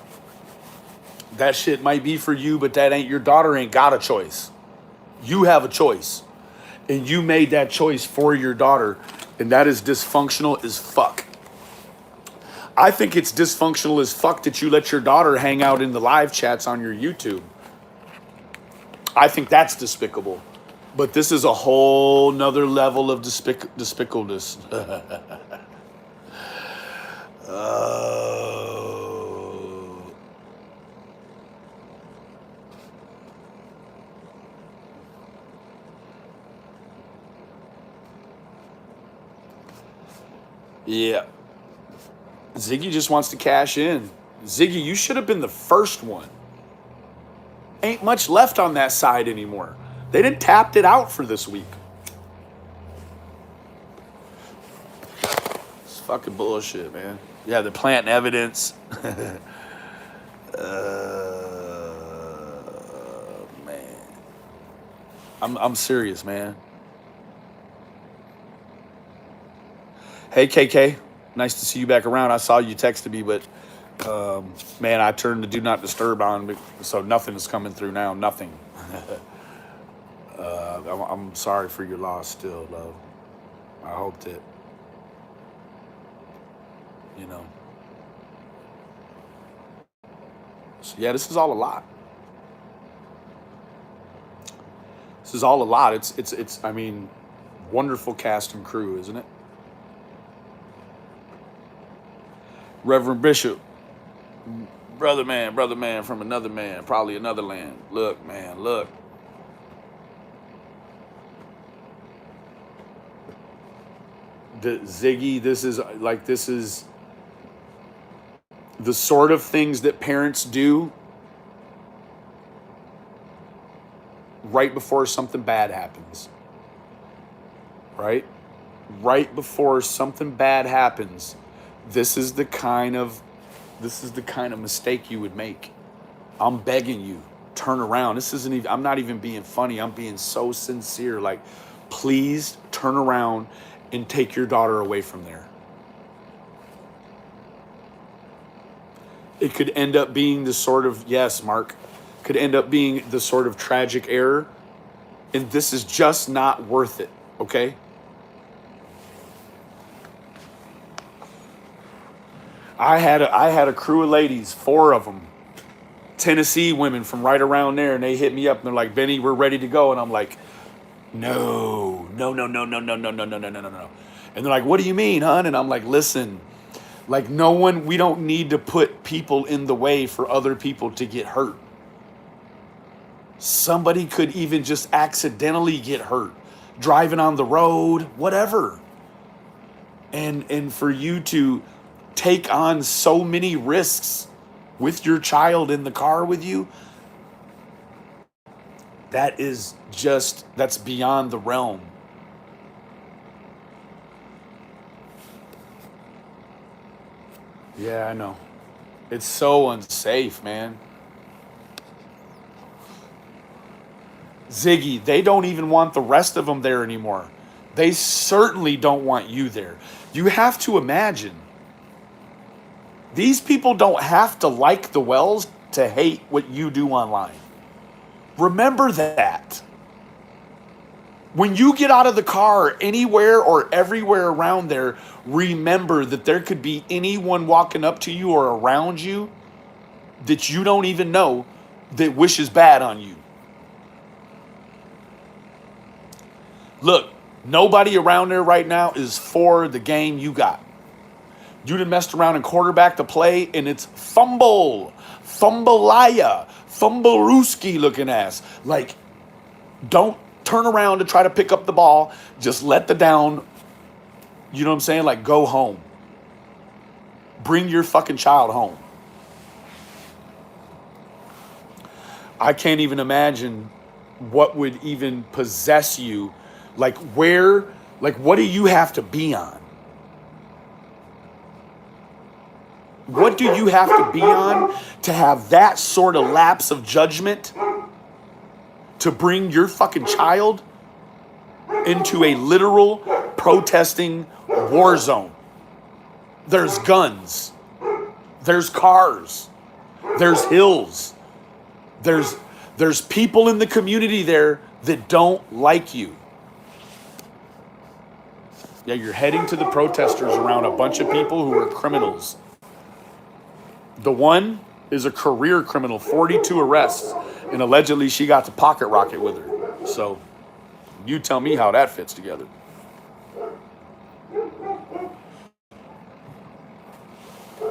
Speaker 1: That shit might be for you, but that ain't, your daughter ain't got a choice. You have a choice. And you made that choice for your daughter. And that is dysfunctional as fuck. I think it's dysfunctional as fuck that you let your daughter hang out in the live chats on your YouTube. I think that's despicable. But this is a whole nother level of despicableness. Oh. Yeah. Ziggy just wants to cash in. Ziggy, you should have been the first one. Ain't much left on that side anymore. They didn't tapped it out for this week. It's fucking bullshit, man. Yeah, they're planting evidence. Man. I'm serious, man. Hey, KK. Nice to see you back around. I saw you texted me, but man, I turned the do not disturb on, so nothing is coming through now. Nothing. I'm sorry for your loss still, love. I hope that, you know. So yeah, this is all a lot. This is all a lot. It's I mean, wonderful cast and crew, isn't it? Reverend Bishop, brother man from another man, probably another land. Look, man, look. Ziggy, this is the sort of things that parents do right before something bad happens. Right? Right before something bad happens, this is the kind of mistake you would make. I'm begging you, turn around. This isn't even, I'm not even being funny. I'm being so sincere. Like, please turn around and take your daughter away from there. It could end up being the sort of, yes, Mark, could end up being the sort of tragic error. And this is just not worth it, okay? I had a crew of ladies, 4 of them, Tennessee women from right around there, and they hit me up and they're like, Benny, we're ready to go. And I'm like, no. And they're like, what do you mean, hon? And I'm like, listen, like we don't need to put people in the way for other people to get hurt. Somebody could even just accidentally get hurt, driving on the road, whatever. And for you to take on so many risks with your child in the car with you, that's beyond the realm. Yeah, I know. It's so unsafe, man. Ziggy, they don't even want the rest of them there anymore. They certainly don't want you there. You have to imagine, these people don't have to like the Wells to hate what you do online. Remember that. When you get out of the car anywhere or everywhere around there, remember that there could be anyone walking up to you or around you that you don't even know that wishes bad on you. Look, nobody around there right now is for the game you got. You done messed around and quarterback the play, and it's fumbleaya, fumblerooski looking ass. Like, don't turn around to try to pick up the ball. Just let the down, you know what I'm saying? Like, go home. Bring your fucking child home. I can't even imagine what would even possess you. Like, what do you have to be on? What do you have to be on to have that sort of lapse of judgment to bring your fucking child into a literal protesting war zone? There's guns. There's cars. There's hills. There's people in the community there that don't like you. Yeah, you're heading to the protesters around a bunch of people who are criminals. The one is a career criminal, 42 arrests, and allegedly she got the pocket rocket with her. So, You tell me how that fits together.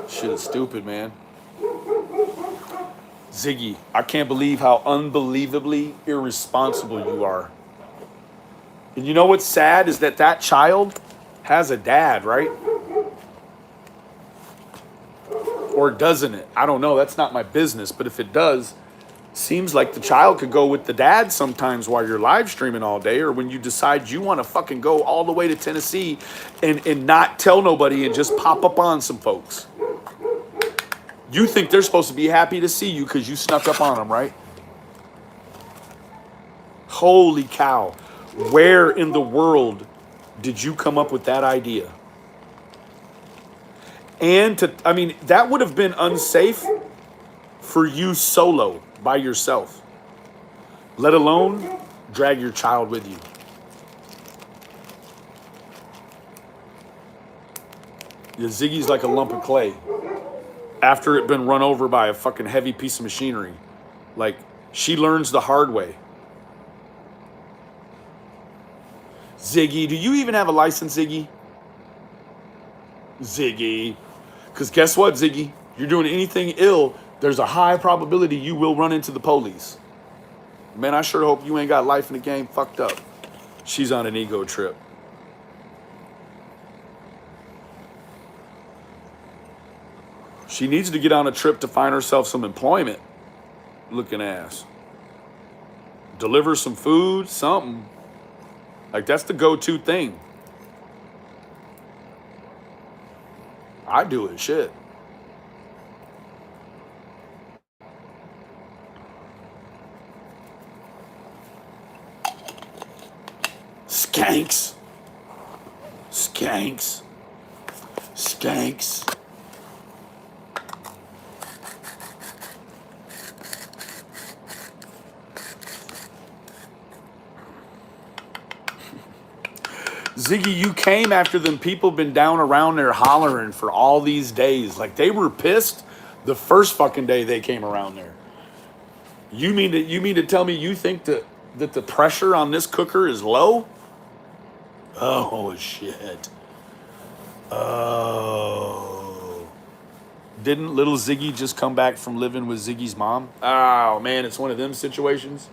Speaker 1: Shit is stupid, man. Ziggy, I can't believe how unbelievably irresponsible you are. And you know what's sad is that that child has a dad, right? Or doesn't it? I don't know. That's not my business. But if it does, seems like the child could go with the dad sometimes while you're live streaming all day, or when you decide you want to fucking go all the way to Tennessee and not tell nobody and just pop up on some folks. You think they're supposed to be happy to see you because you snuck up on them, right? Holy cow. Where in the world did you come up with that idea? And I mean, that would have been unsafe for you solo by yourself, let alone drag your child with you. Yeah, Ziggy's like a lump of clay after it been run over by a fucking heavy piece of machinery. Like, she learns the hard way. Ziggy, do you even have a license, Ziggy? Ziggy. Because guess what, Ziggy? You're doing anything ill, there's a high probability you will run into the police. Man, I sure hope you ain't got life in the game fucked up. She's on an ego trip. She needs to get on a trip to find herself some employment. Looking ass. Deliver some food, something. Like, that's the go-to thing. I do it, shit. Skanks. Skanks. Skanks. Ziggy, you came after them people been down around there hollering for all these days. Like, they were pissed the first fucking day they came around there. You mean to tell me you think that the pressure on this cooker is low? Oh shit. Oh. Didn't little Ziggy just come back from living with Ziggy's mom? Oh man, it's one of them situations.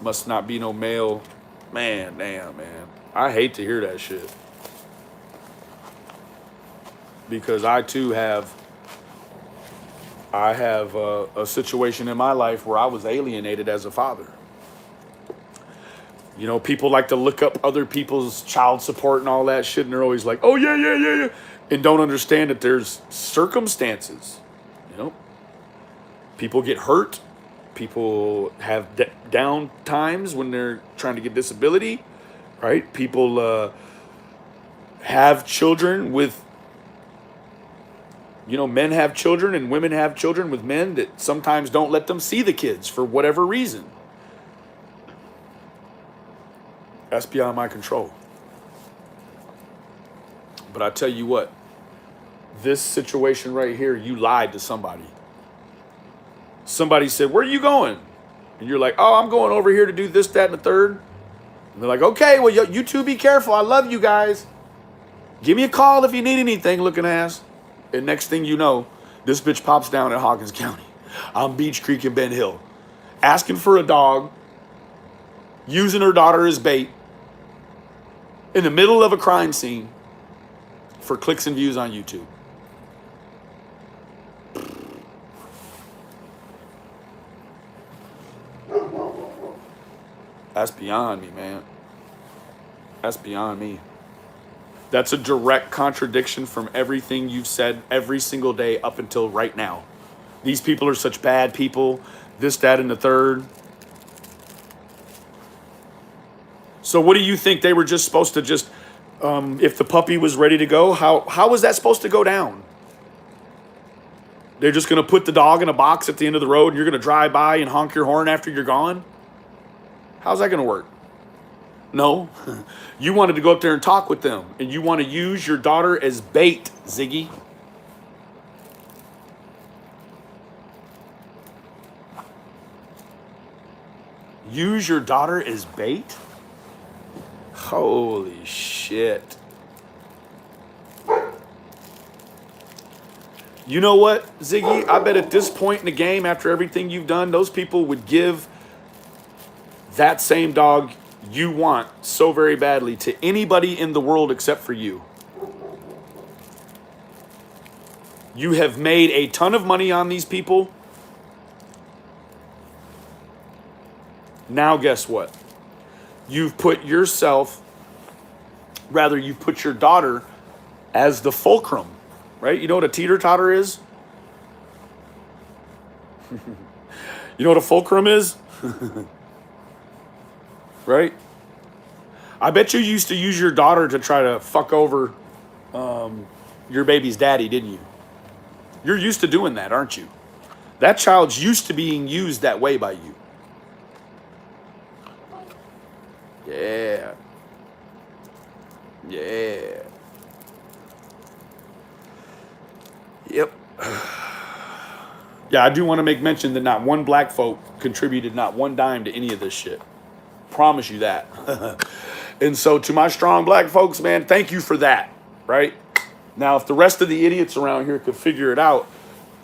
Speaker 1: Must not be no male. Man, damn, man. I hate to hear that shit. Because I too have a situation in my life where I was alienated as a father. You know, people like to look up other people's child support and all that shit, and they're always like, oh, yeah, and don't understand that there's circumstances, you know? People get hurt. People have down times when they're trying to get disability, right? People have children with, you know, men have children and women have children with men that sometimes don't let them see the kids for whatever reason. That's beyond my control. But I tell you what, this situation right here, you lied to somebody. Somebody said, where are you going? And you're like, oh, I'm going over here to do this, that, and the third. And they're like, okay, well, you two be careful. I love you guys. Give me a call if you need anything, looking ass. And next thing you know, this bitch pops down in Hawkins County on Beach Creek in Ben Hill, asking for a dog, using her daughter as bait, in the middle of a crime scene for clicks and views on YouTube. That's beyond me, man. That's beyond me. That's a direct contradiction from everything you've said every single day up until right now. These people are such bad people, this, that, and the third. So what do you think? They were just supposed to just, if the puppy was ready to go, how was that supposed to go down? They're just going to put the dog in a box at the end of the road and you're going to drive by and honk your horn after you're gone? How's that going to work? No. You wanted to go up there and talk with them, and you want to use your daughter as bait, Ziggy. Use your daughter as bait? Holy shit. You know what, Ziggy? I bet at this point in the game, after everything you've done, those people would give that same dog you want so very badly to anybody in the world except for you. You have made a ton of money on these people. Now guess what? You've put yourself, rather you've put your daughter as the fulcrum, right? You know what a teeter-totter is? You know what a fulcrum is? Right? I bet you used to use your daughter to try to fuck over your baby's daddy, didn't you? You're used to doing that, aren't you? That child's used to being used that way by you. Yeah. Yeah. Yep. Yeah, I do want to make mention that not one black folk contributed not one dime to any of this shit. Promise you that. And so to my strong black folks, man, thank you for that, right? Now, if the rest of the idiots around here could figure it out,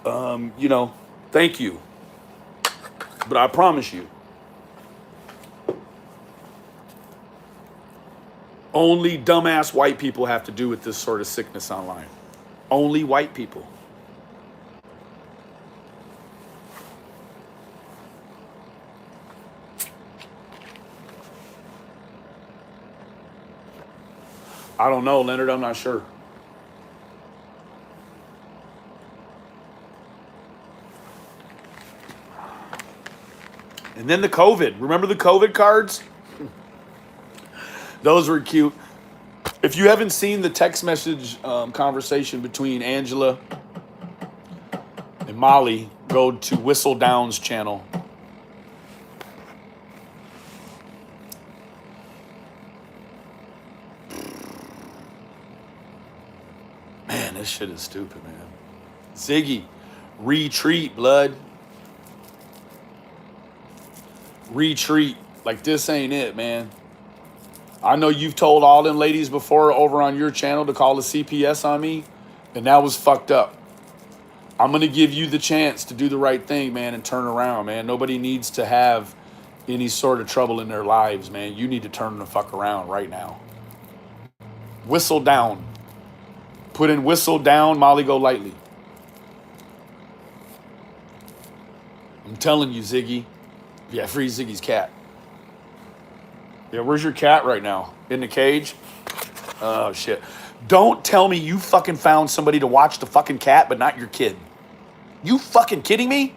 Speaker 1: you know, thank you. But I promise you, only dumbass white people have to do with this sort of sickness online. Only white people. I don't know, Leonard. I'm not sure. And then the COVID. Remember the COVID cards? Those were cute. If you haven't seen the text message conversation between Angela and Molly, go to Whistle Down's channel. Man, this shit is stupid, man. Ziggy, retreat, blood. Retreat. Like, this ain't it, man. I know you've told all them ladies before over on your channel to call the CPS on me, and that was fucked up. I'm going to give you the chance to do the right thing, man, and turn around, man. Nobody needs to have any sort of trouble in their lives, man. You need to turn the fuck around right now. Whistle Down. Put in Whistle Down, Molly Go Lightly. I'm telling you, Ziggy. Yeah, free Ziggy's cat. Yeah, where's your cat right now? In the cage? Oh, shit. Don't tell me you fucking found somebody to watch the fucking cat, but not your kid. You fucking kidding me?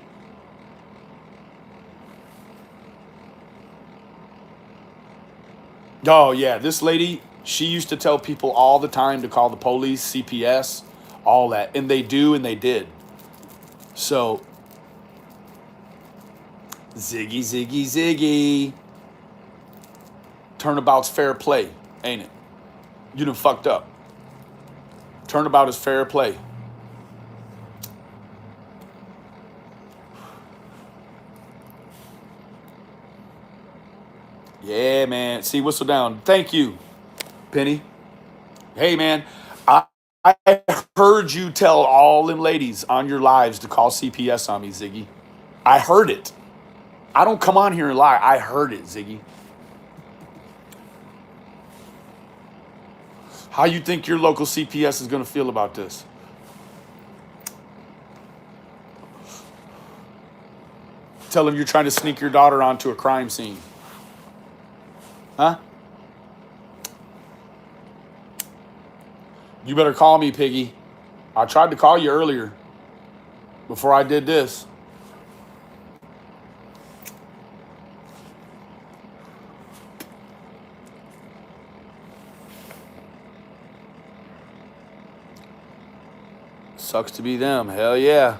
Speaker 1: Oh, yeah, this lady, she used to tell people all the time to call the police, CPS, all that. And they do, and they did. So, Ziggy, Ziggy, Ziggy. Turnabout's fair play, ain't it? You done fucked up. Turnabout is fair play. Yeah, man. See, Whistle Down. Thank you, Penny. Hey, man. I heard you tell all them ladies on your lives to call CPS on me, Ziggy. I heard it. I don't come on here and lie. I heard it, Ziggy. How you think your local CPS is going to feel about this? Tell them you're trying to sneak your daughter onto a crime scene. Huh? You better call me, Piggy. I tried to call you earlier before I did this. Sucks to be them. Hell yeah.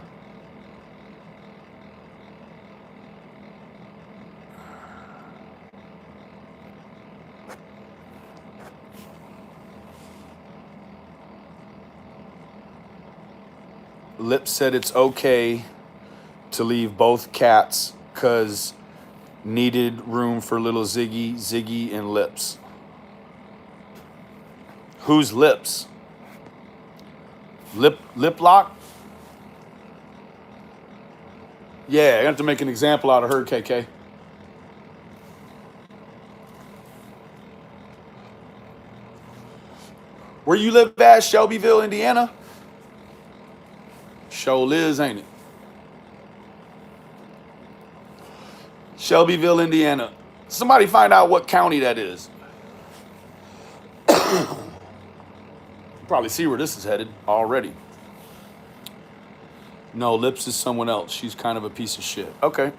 Speaker 1: Lip said it's okay to leave both cats because Needed room for little Ziggy, and Lips. Who's Lips? Lip lock? Yeah, I have to make an example out of her, KK. Where you live at, Shelbyville, Indiana? Show Liz, ain't it? Shelbyville, Indiana. Somebody find out what county that is. Probably see where this is headed already. No, Lips is someone else. She's kind of a piece of shit. Okay.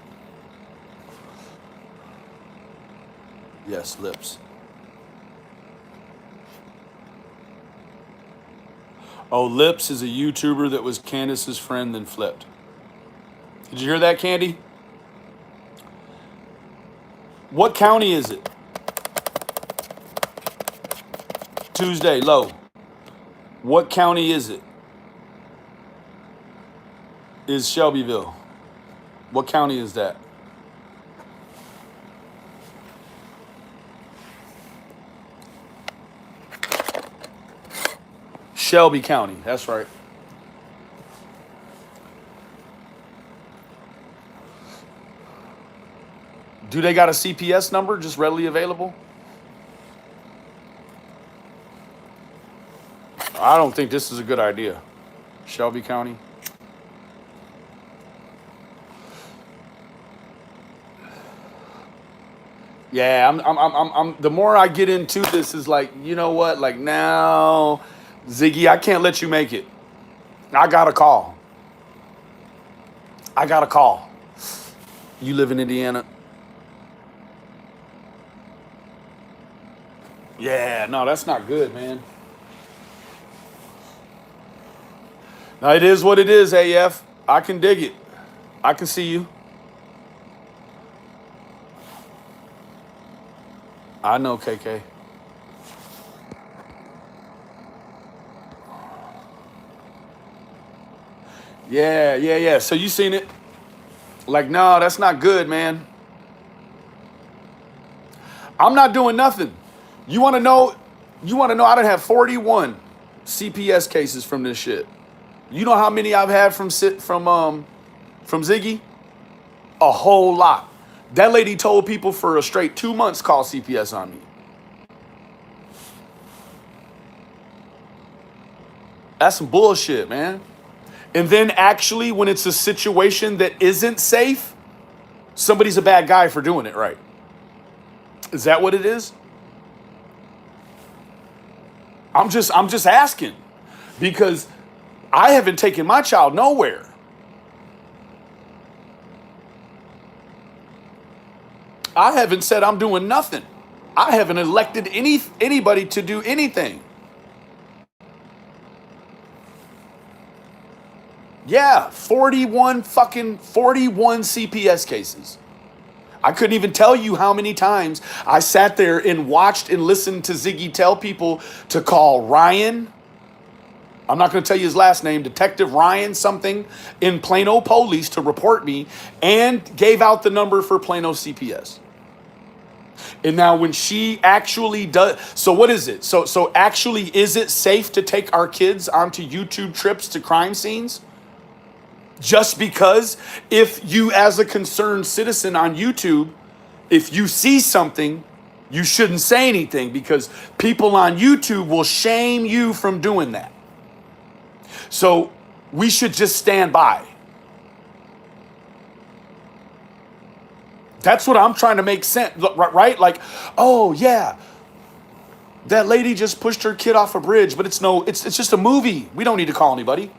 Speaker 1: Yes, Lips. Oh, Lips is a YouTuber that was Candace's friend then flipped. Did you hear that, Candy? What county is it? Tuesday, low. What county is it? Is Shelbyville. What county is that? Shelby County, that's right. Do they got a CPS number just readily available? I don't think this is a good idea. Shelby County. Yeah, I'm the more I get into this is like, you know what? Like now, Ziggy, I can't let you make it. I got a call. You live in Indiana? Yeah, no, that's not good, man. Now, it is what it is, AF. I can dig it. I can see you. I know, KK. Yeah. So you seen it? Like, no, that's not good, man. I'm not doing nothing. You want to know? I done have 41 CPS cases from this shit. You know how many I've had from Ziggy? A whole lot. That lady told people for a straight 2 months call CPS on me. That's some bullshit, man. And then actually, when it's a situation that isn't safe, somebody's a bad guy for doing it right. Is that what it is? I'm just asking, because I haven't taken my child nowhere. I haven't said I'm doing nothing. I haven't elected anybody to do anything. Yeah, 41 CPS cases. I couldn't even tell you how many times I sat there and watched and listened to Ziggy tell people to call Ryan. I'm not going to tell you his last name, Detective Ryan something, in Plano Police to report me, and gave out the number for Plano CPS. And now when she actually does, so what is it? So actually, is it safe to take our kids onto YouTube trips to crime scenes? Just because if you, as a concerned citizen on YouTube, if you see something, you shouldn't say anything, because people on YouTube will shame you from doing that. So we should just stand by. That's what I'm trying to make sense, right? Like, oh yeah, that lady just pushed her kid off a bridge, but it's just a movie. We don't need to call anybody.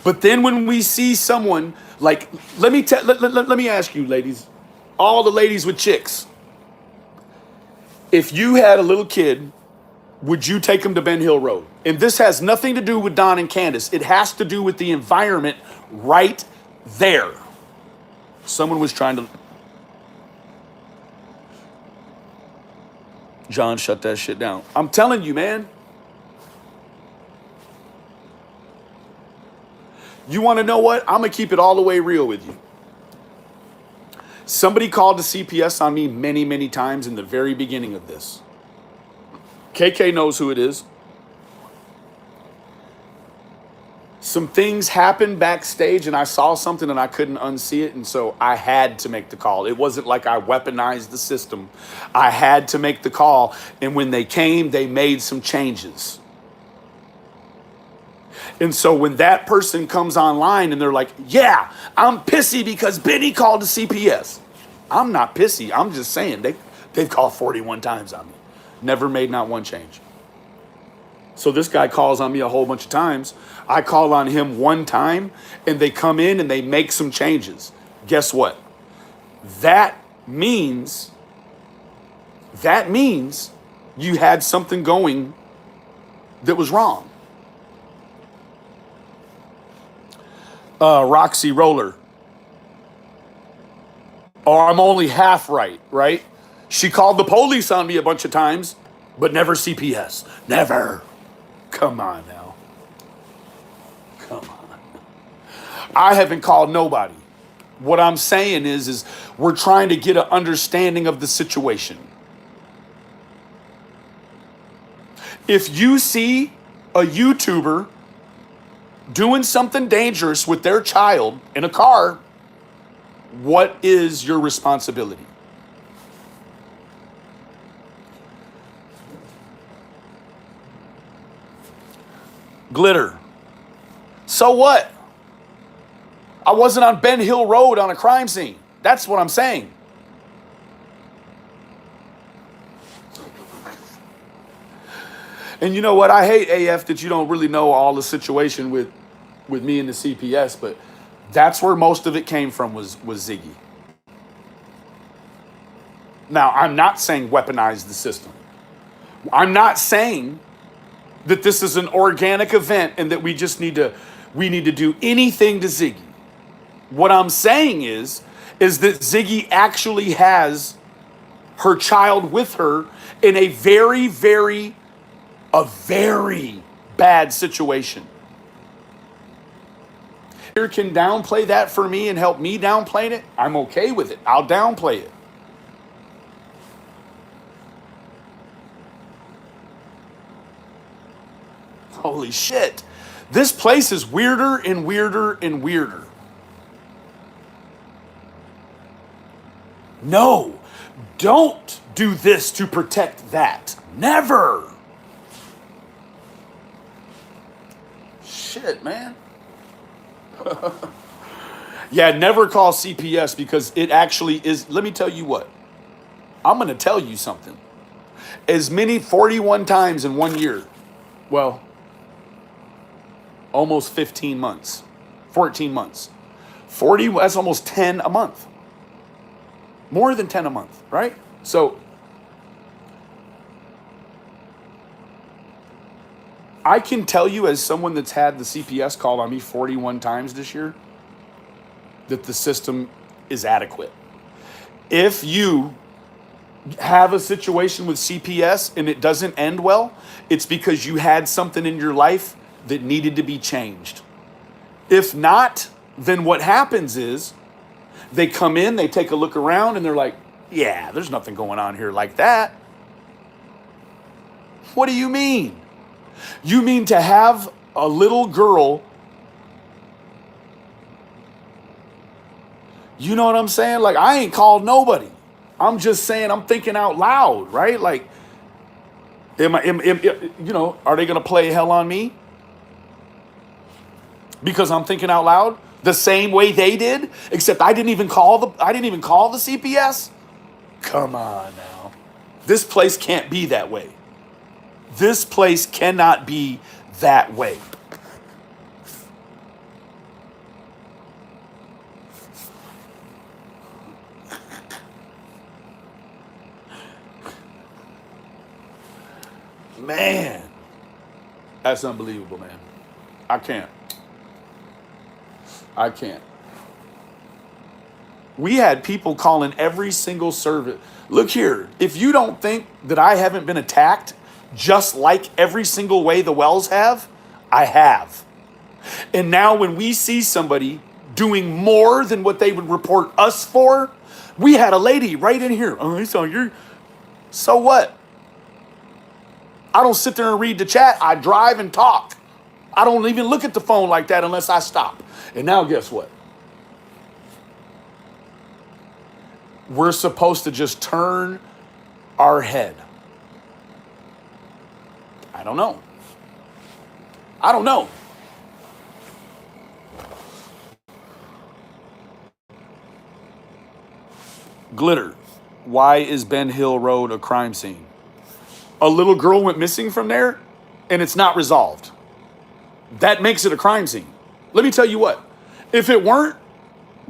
Speaker 1: But then when we see someone like, let me ask you, ladies, all the ladies with chicks, if you had a little kid, would you take him to Ben Hill Road? And this has nothing to do with Don and Candace. It has to do with the environment right there. Someone was trying to... John, shut that shit down. I'm telling you, man. You want to know what? I'm going to keep it all the way real with you. Somebody called the CPS on me many, many times in the very beginning of this. KK knows who it is. Some things happened backstage and I saw something and I couldn't unsee it. And so I had to make the call. It wasn't like I weaponized the system. I had to make the call. And when they came, they made some changes. And so when that person comes online and they're like, yeah, I'm pissy because Benny called the CPS. I'm not pissy. I'm just saying they've called 41 times on me. Never made not one change. So this guy calls on me a whole bunch of times. I call on him one time and they come in and they make some changes. Guess what? That means you had something going that was wrong. Roxy Roller. Oh, I'm only half right, right? She called the police on me a bunch of times, but never CPS. Never. Come on now. Come on. I haven't called nobody. What I'm saying is we're trying to get an understanding of the situation. If you see a YouTuber doing something dangerous with their child in a car, what is your responsibility? Glitter. So what? I wasn't on Ben Hill Road on a crime scene. That's what I'm saying. And you know what? I hate AF that you don't really know all the situation with me and the CPS, but that's where most of it came from was Ziggy. Now, I'm not saying weaponize the system. I'm not saying that this is an organic event and that we need to do anything to Ziggy. What I'm saying is that Ziggy actually has her child with her in a very, very bad situation. Here can downplay that for me and help me downplay it. I'm okay with it. I'll downplay it. Holy shit. This place is weirder and weirder and weirder. No, don't do this to protect that. Never. Shit, man. Yeah, never call CPS because it actually is. Let me tell you what. I'm going to tell you something. As many 41 times in 1 year. Well, almost 15 months. 14 months. 40, that's almost 10 a month. More than 10 a month, right? So I can tell you as someone that's had the CPS call on me 41 times this year that the system is adequate. If you have a situation with CPS and it doesn't end well, it's because you had something in your life that needed to be changed. If not, then what happens is they come in, they take a look around, and they're like, yeah, there's nothing going on here like that. What do you mean? You mean to have a little girl, you know what I'm saying? Like, I ain't called nobody. I'm just saying, I'm thinking out loud, right? Like, you know, are they going to play hell on me? Because I'm thinking out loud the same way they did, except I didn't even call the CPS. Come on now. This place can't be that way. This place cannot be that way. Man, that's unbelievable, man. I can't. We had people calling every single service. Look here, if you don't think that I haven't been attacked just like every single way the Wells have, I have. And now when we see somebody doing more than what they would report us for, We had a lady right in here. Oh, so you're, so what? I don't sit there and read the chat. I drive and talk. I don't even look at the phone like that unless I stop. And now guess what? We're supposed to just turn our head. I don't know. I don't know. Glitter. Why is Ben Hill Road a crime scene? A little girl went missing from there and it's not resolved. That makes it a crime scene. Let me tell you what. If it weren't,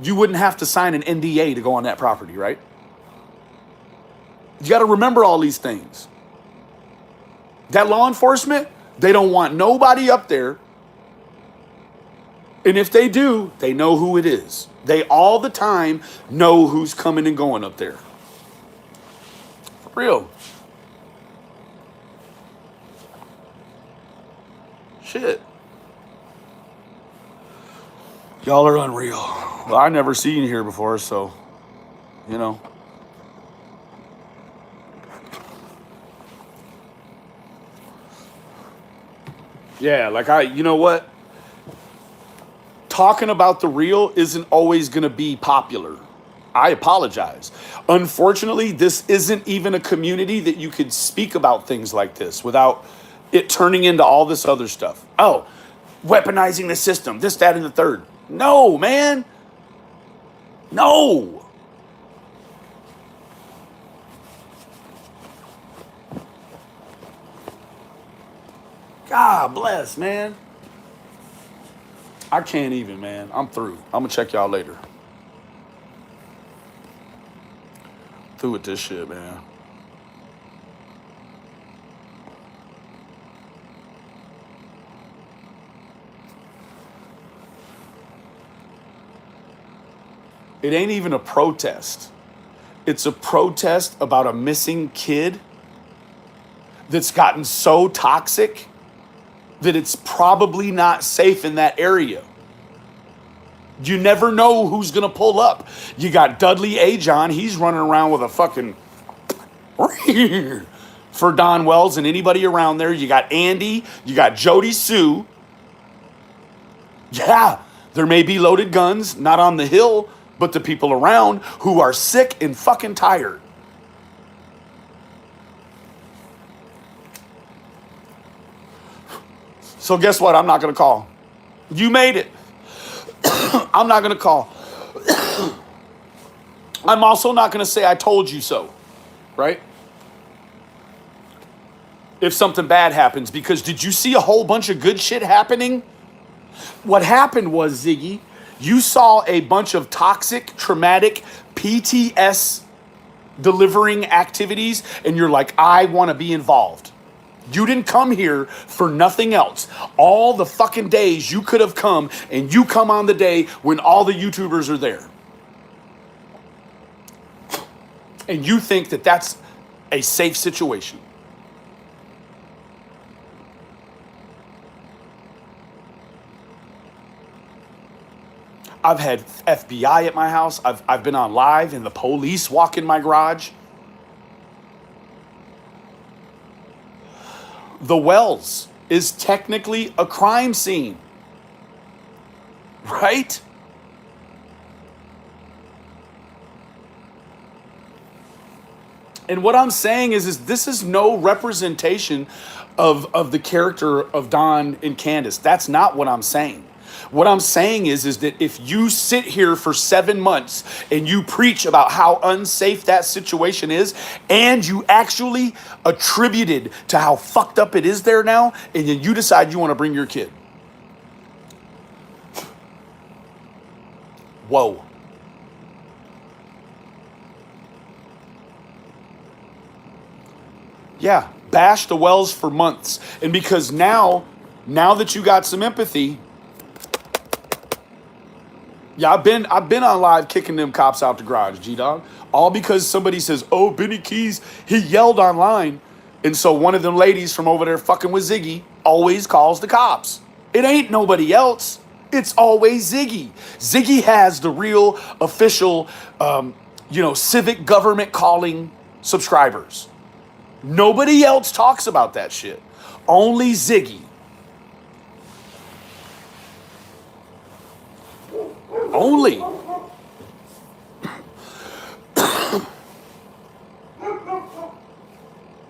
Speaker 1: you wouldn't have to sign an NDA to go on that property, right? You got to remember all these things. That law enforcement, they don't want nobody up there. And if they do, they know who it is. They all the time know who's coming and going up there. For real. Shit. Y'all are unreal. Well, I never seen you here before, so, you know. Yeah, like you know what? Talking about the real isn't always going to be popular. I apologize. Unfortunately, this isn't even a community that you could speak about things like this without it turning into all this other stuff. Oh, weaponizing the system, this, that, and the third. No, man. No. God bless, man. I can't even, man. I'm through. I'm going to check y'all later. Through with this shit, man. It ain't even a protest. It's a protest about a missing kid that's gotten so toxic that it's probably not safe in that area. You never know who's going to pull up. You got Dudley Ajon. He's running around with a fucking for Don Wells and anybody around there. You got Andy. You got Jody Sue. Yeah, there may be loaded guns, not on the hill, but the people around who are sick and fucking tired. So guess what? I'm not going to call. You made it. I'm not going to call. I'm also not going to say I told you so, right? If something bad happens, because did you see a whole bunch of good shit happening? What happened was, Ziggy, you saw a bunch of toxic, traumatic, PTS delivering activities, and you're like, I want to be involved. You didn't come here for nothing else. All the fucking days you could have come, and you come on the day when all the YouTubers are there. And you think that that's a safe situation. I've had FBI at my house. I've been on live and the police walk in my garage. The Wells is technically a crime scene, right? And what I'm saying is this is no representation of the character of Don and Candace. That's not what I'm saying. What I'm saying is that if you sit here for 7 months and you preach about how unsafe that situation is, and you actually attributed to how fucked up it is there now, and then you decide you want to bring your kid. Whoa. Yeah, bash the Wells for months. And because now that you got some empathy, yeah, I've been on live kicking them cops out the garage, G-Dog. All because somebody says, oh, Benny Keys, he yelled online. And so one of them ladies from over there fucking with Ziggy always calls the cops. It ain't nobody else. It's always Ziggy. Ziggy has the real official civic government calling subscribers. Nobody else talks about that shit. Only Ziggy. Only.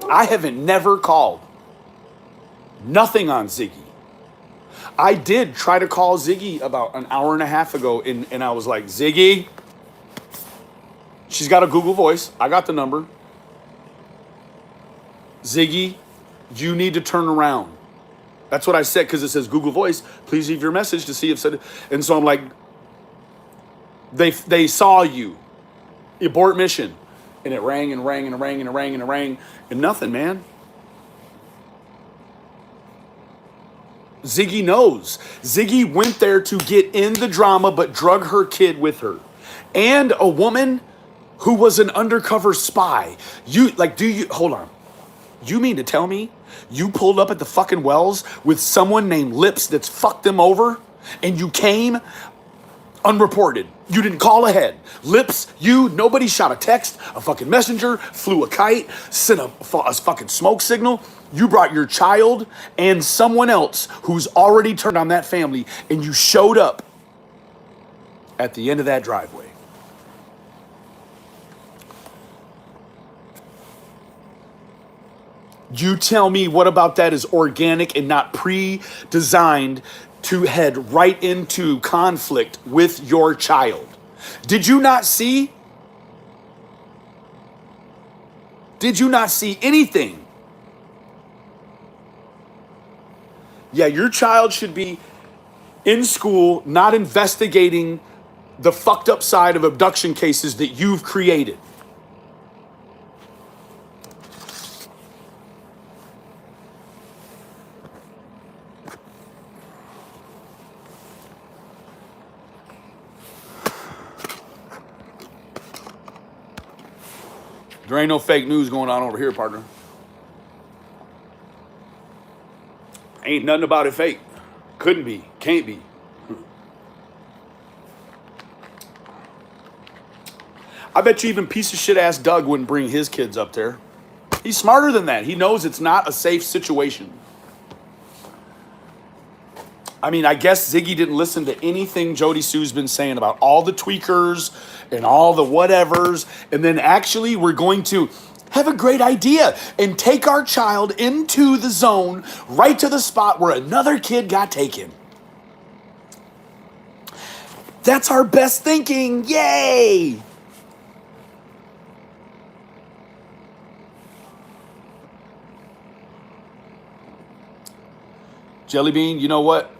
Speaker 1: I haven't never called. Nothing on Ziggy. I did try to call Ziggy about an hour and a half ago, and I was like, Ziggy, she's got a Google Voice. I got the number. Ziggy, you need to turn around. That's what I said, because it says Google Voice. Please leave your message to see if said. And so I'm like, they saw you. Abort mission. And it rang and rang and rang and rang and rang. And nothing, man. Ziggy knows. Ziggy went there to get in the drama, but drug her kid with her. And a woman who was an undercover spy. Hold on. You mean to tell me you pulled up at the fucking Wells with someone named Lips that's fucked them over, and you came unreported? You didn't call ahead. Lips, nobody shot a text, a fucking messenger, flew a kite, sent a fucking smoke signal. You brought your child and someone else who's already turned on that family, and you showed up at the end of that driveway. You tell me what about that is organic and not pre-designed to head right into conflict with your child? Did you not see? Did you not see anything? Yeah, your child should be in school, not investigating the fucked up side of abduction cases that you've created. There ain't no fake news going on over here, partner. Ain't nothing about it fake. Couldn't be. Can't be. I bet you even piece of shit ass Doug wouldn't bring his kids up there. He's smarter than that. He knows it's not a safe situation. I mean, I guess Ziggy didn't listen to anything Jody Sue's been saying about all the tweakers and all the whatevers. And then actually we're going to have a great idea and take our child into the zone, right to the spot where another kid got taken. That's our best thinking. Yay! Jelly Bean, you know what?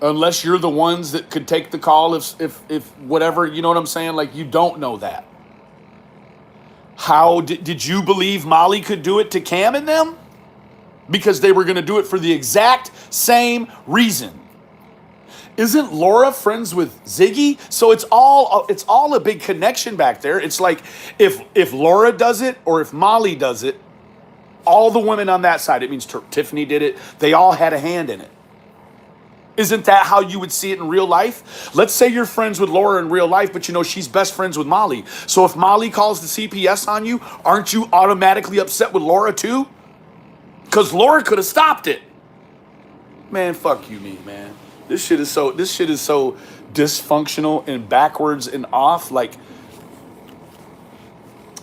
Speaker 1: Unless you're the ones that could take the call if whatever, you know what I'm saying? Like, you don't know that. How did you believe Molly could do it to Cam and them? Because they were going to do it for the exact same reason. Isn't Laura friends with Ziggy? So it's all a big connection back there. It's like if Laura does it or if Molly does it, all the women on that side, it means Tiffany did it, they all had a hand in it. Isn't that how you would see it in real life? Let's say you're friends with Laura in real life, but you know she's best friends with Molly. So if Molly calls the CPS on you, aren't you automatically upset with Laura too? Because Laura could have stopped it. Man, fuck you, me, man. This shit is so dysfunctional and backwards and off. Like,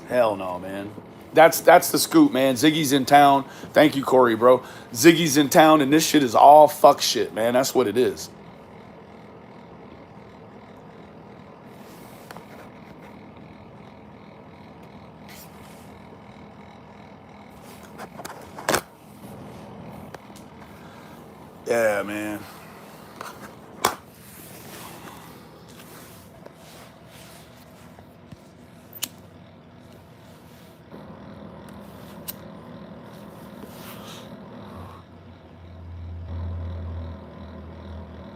Speaker 1: hell no, man. That's the scoop, man. Ziggy's in town. Thank you, Corey, bro. Ziggy's in town, and this shit is all fuck shit, man. That's what it is. Yeah, man.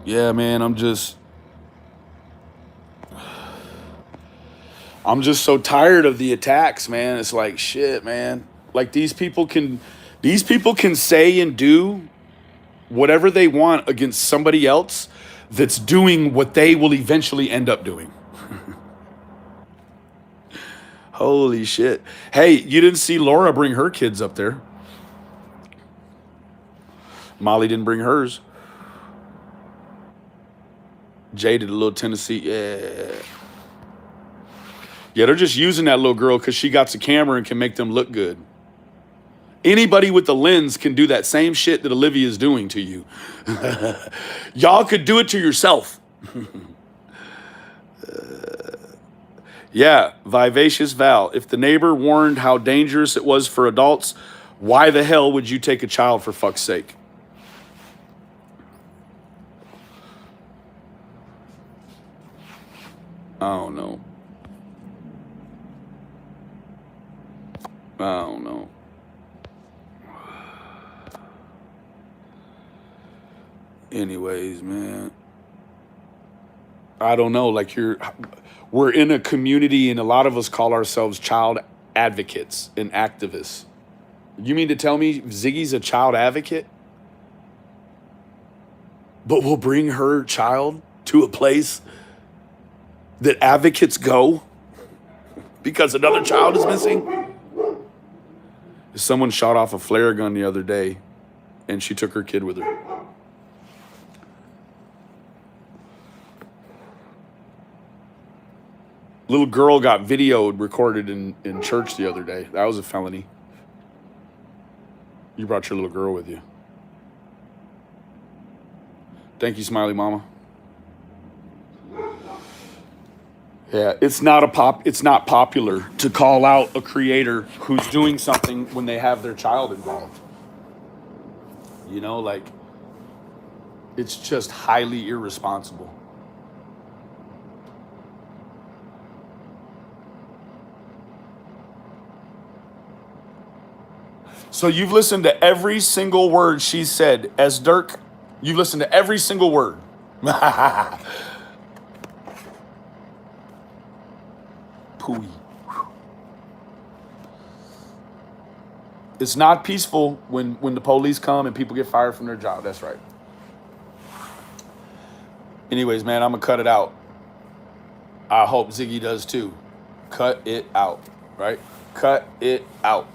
Speaker 1: Yeah, man, I'm just so tired of the attacks, man. It's like, shit, man. Like, these people can say and do whatever they want against somebody else that's doing what they will eventually end up doing. Holy shit. Hey, you didn't see Laura bring her kids up there. Molly didn't bring hers. Jay did a little Tennessee. Yeah. Yeah, they're just using that little girl because she got the camera and can make them look good. Anybody with the lens can do that same shit that Olivia is doing to you. Y'all could do it to yourself. Yeah, Vivacious Val. If the neighbor warned how dangerous it was for adults, why the hell would you take a child for fuck's sake? I don't know. I don't know. Anyways, man. I don't know. Like we're in a community and a lot of us call ourselves child advocates and activists. You mean to tell me Ziggy's a child advocate? But we'll bring her child to a place that advocates go because another child is missing? Someone shot off a flare gun the other day and she took her kid with her. Little girl got videoed, recorded in church the other day. That was a felony. You brought your little girl with you. Thank you, Smiley Mama. Yeah, it's not popular to call out a creator who's doing something when they have their child involved. You know, like, it's just highly irresponsible. So you've listened to every single word she said. As Dirk, you've listened to every single word. Pooey. It's not peaceful when the police come and people get fired from their job. That's right. Anyways, man, I'm going to cut it out. I hope Ziggy does too. Cut it out, right? Cut it out.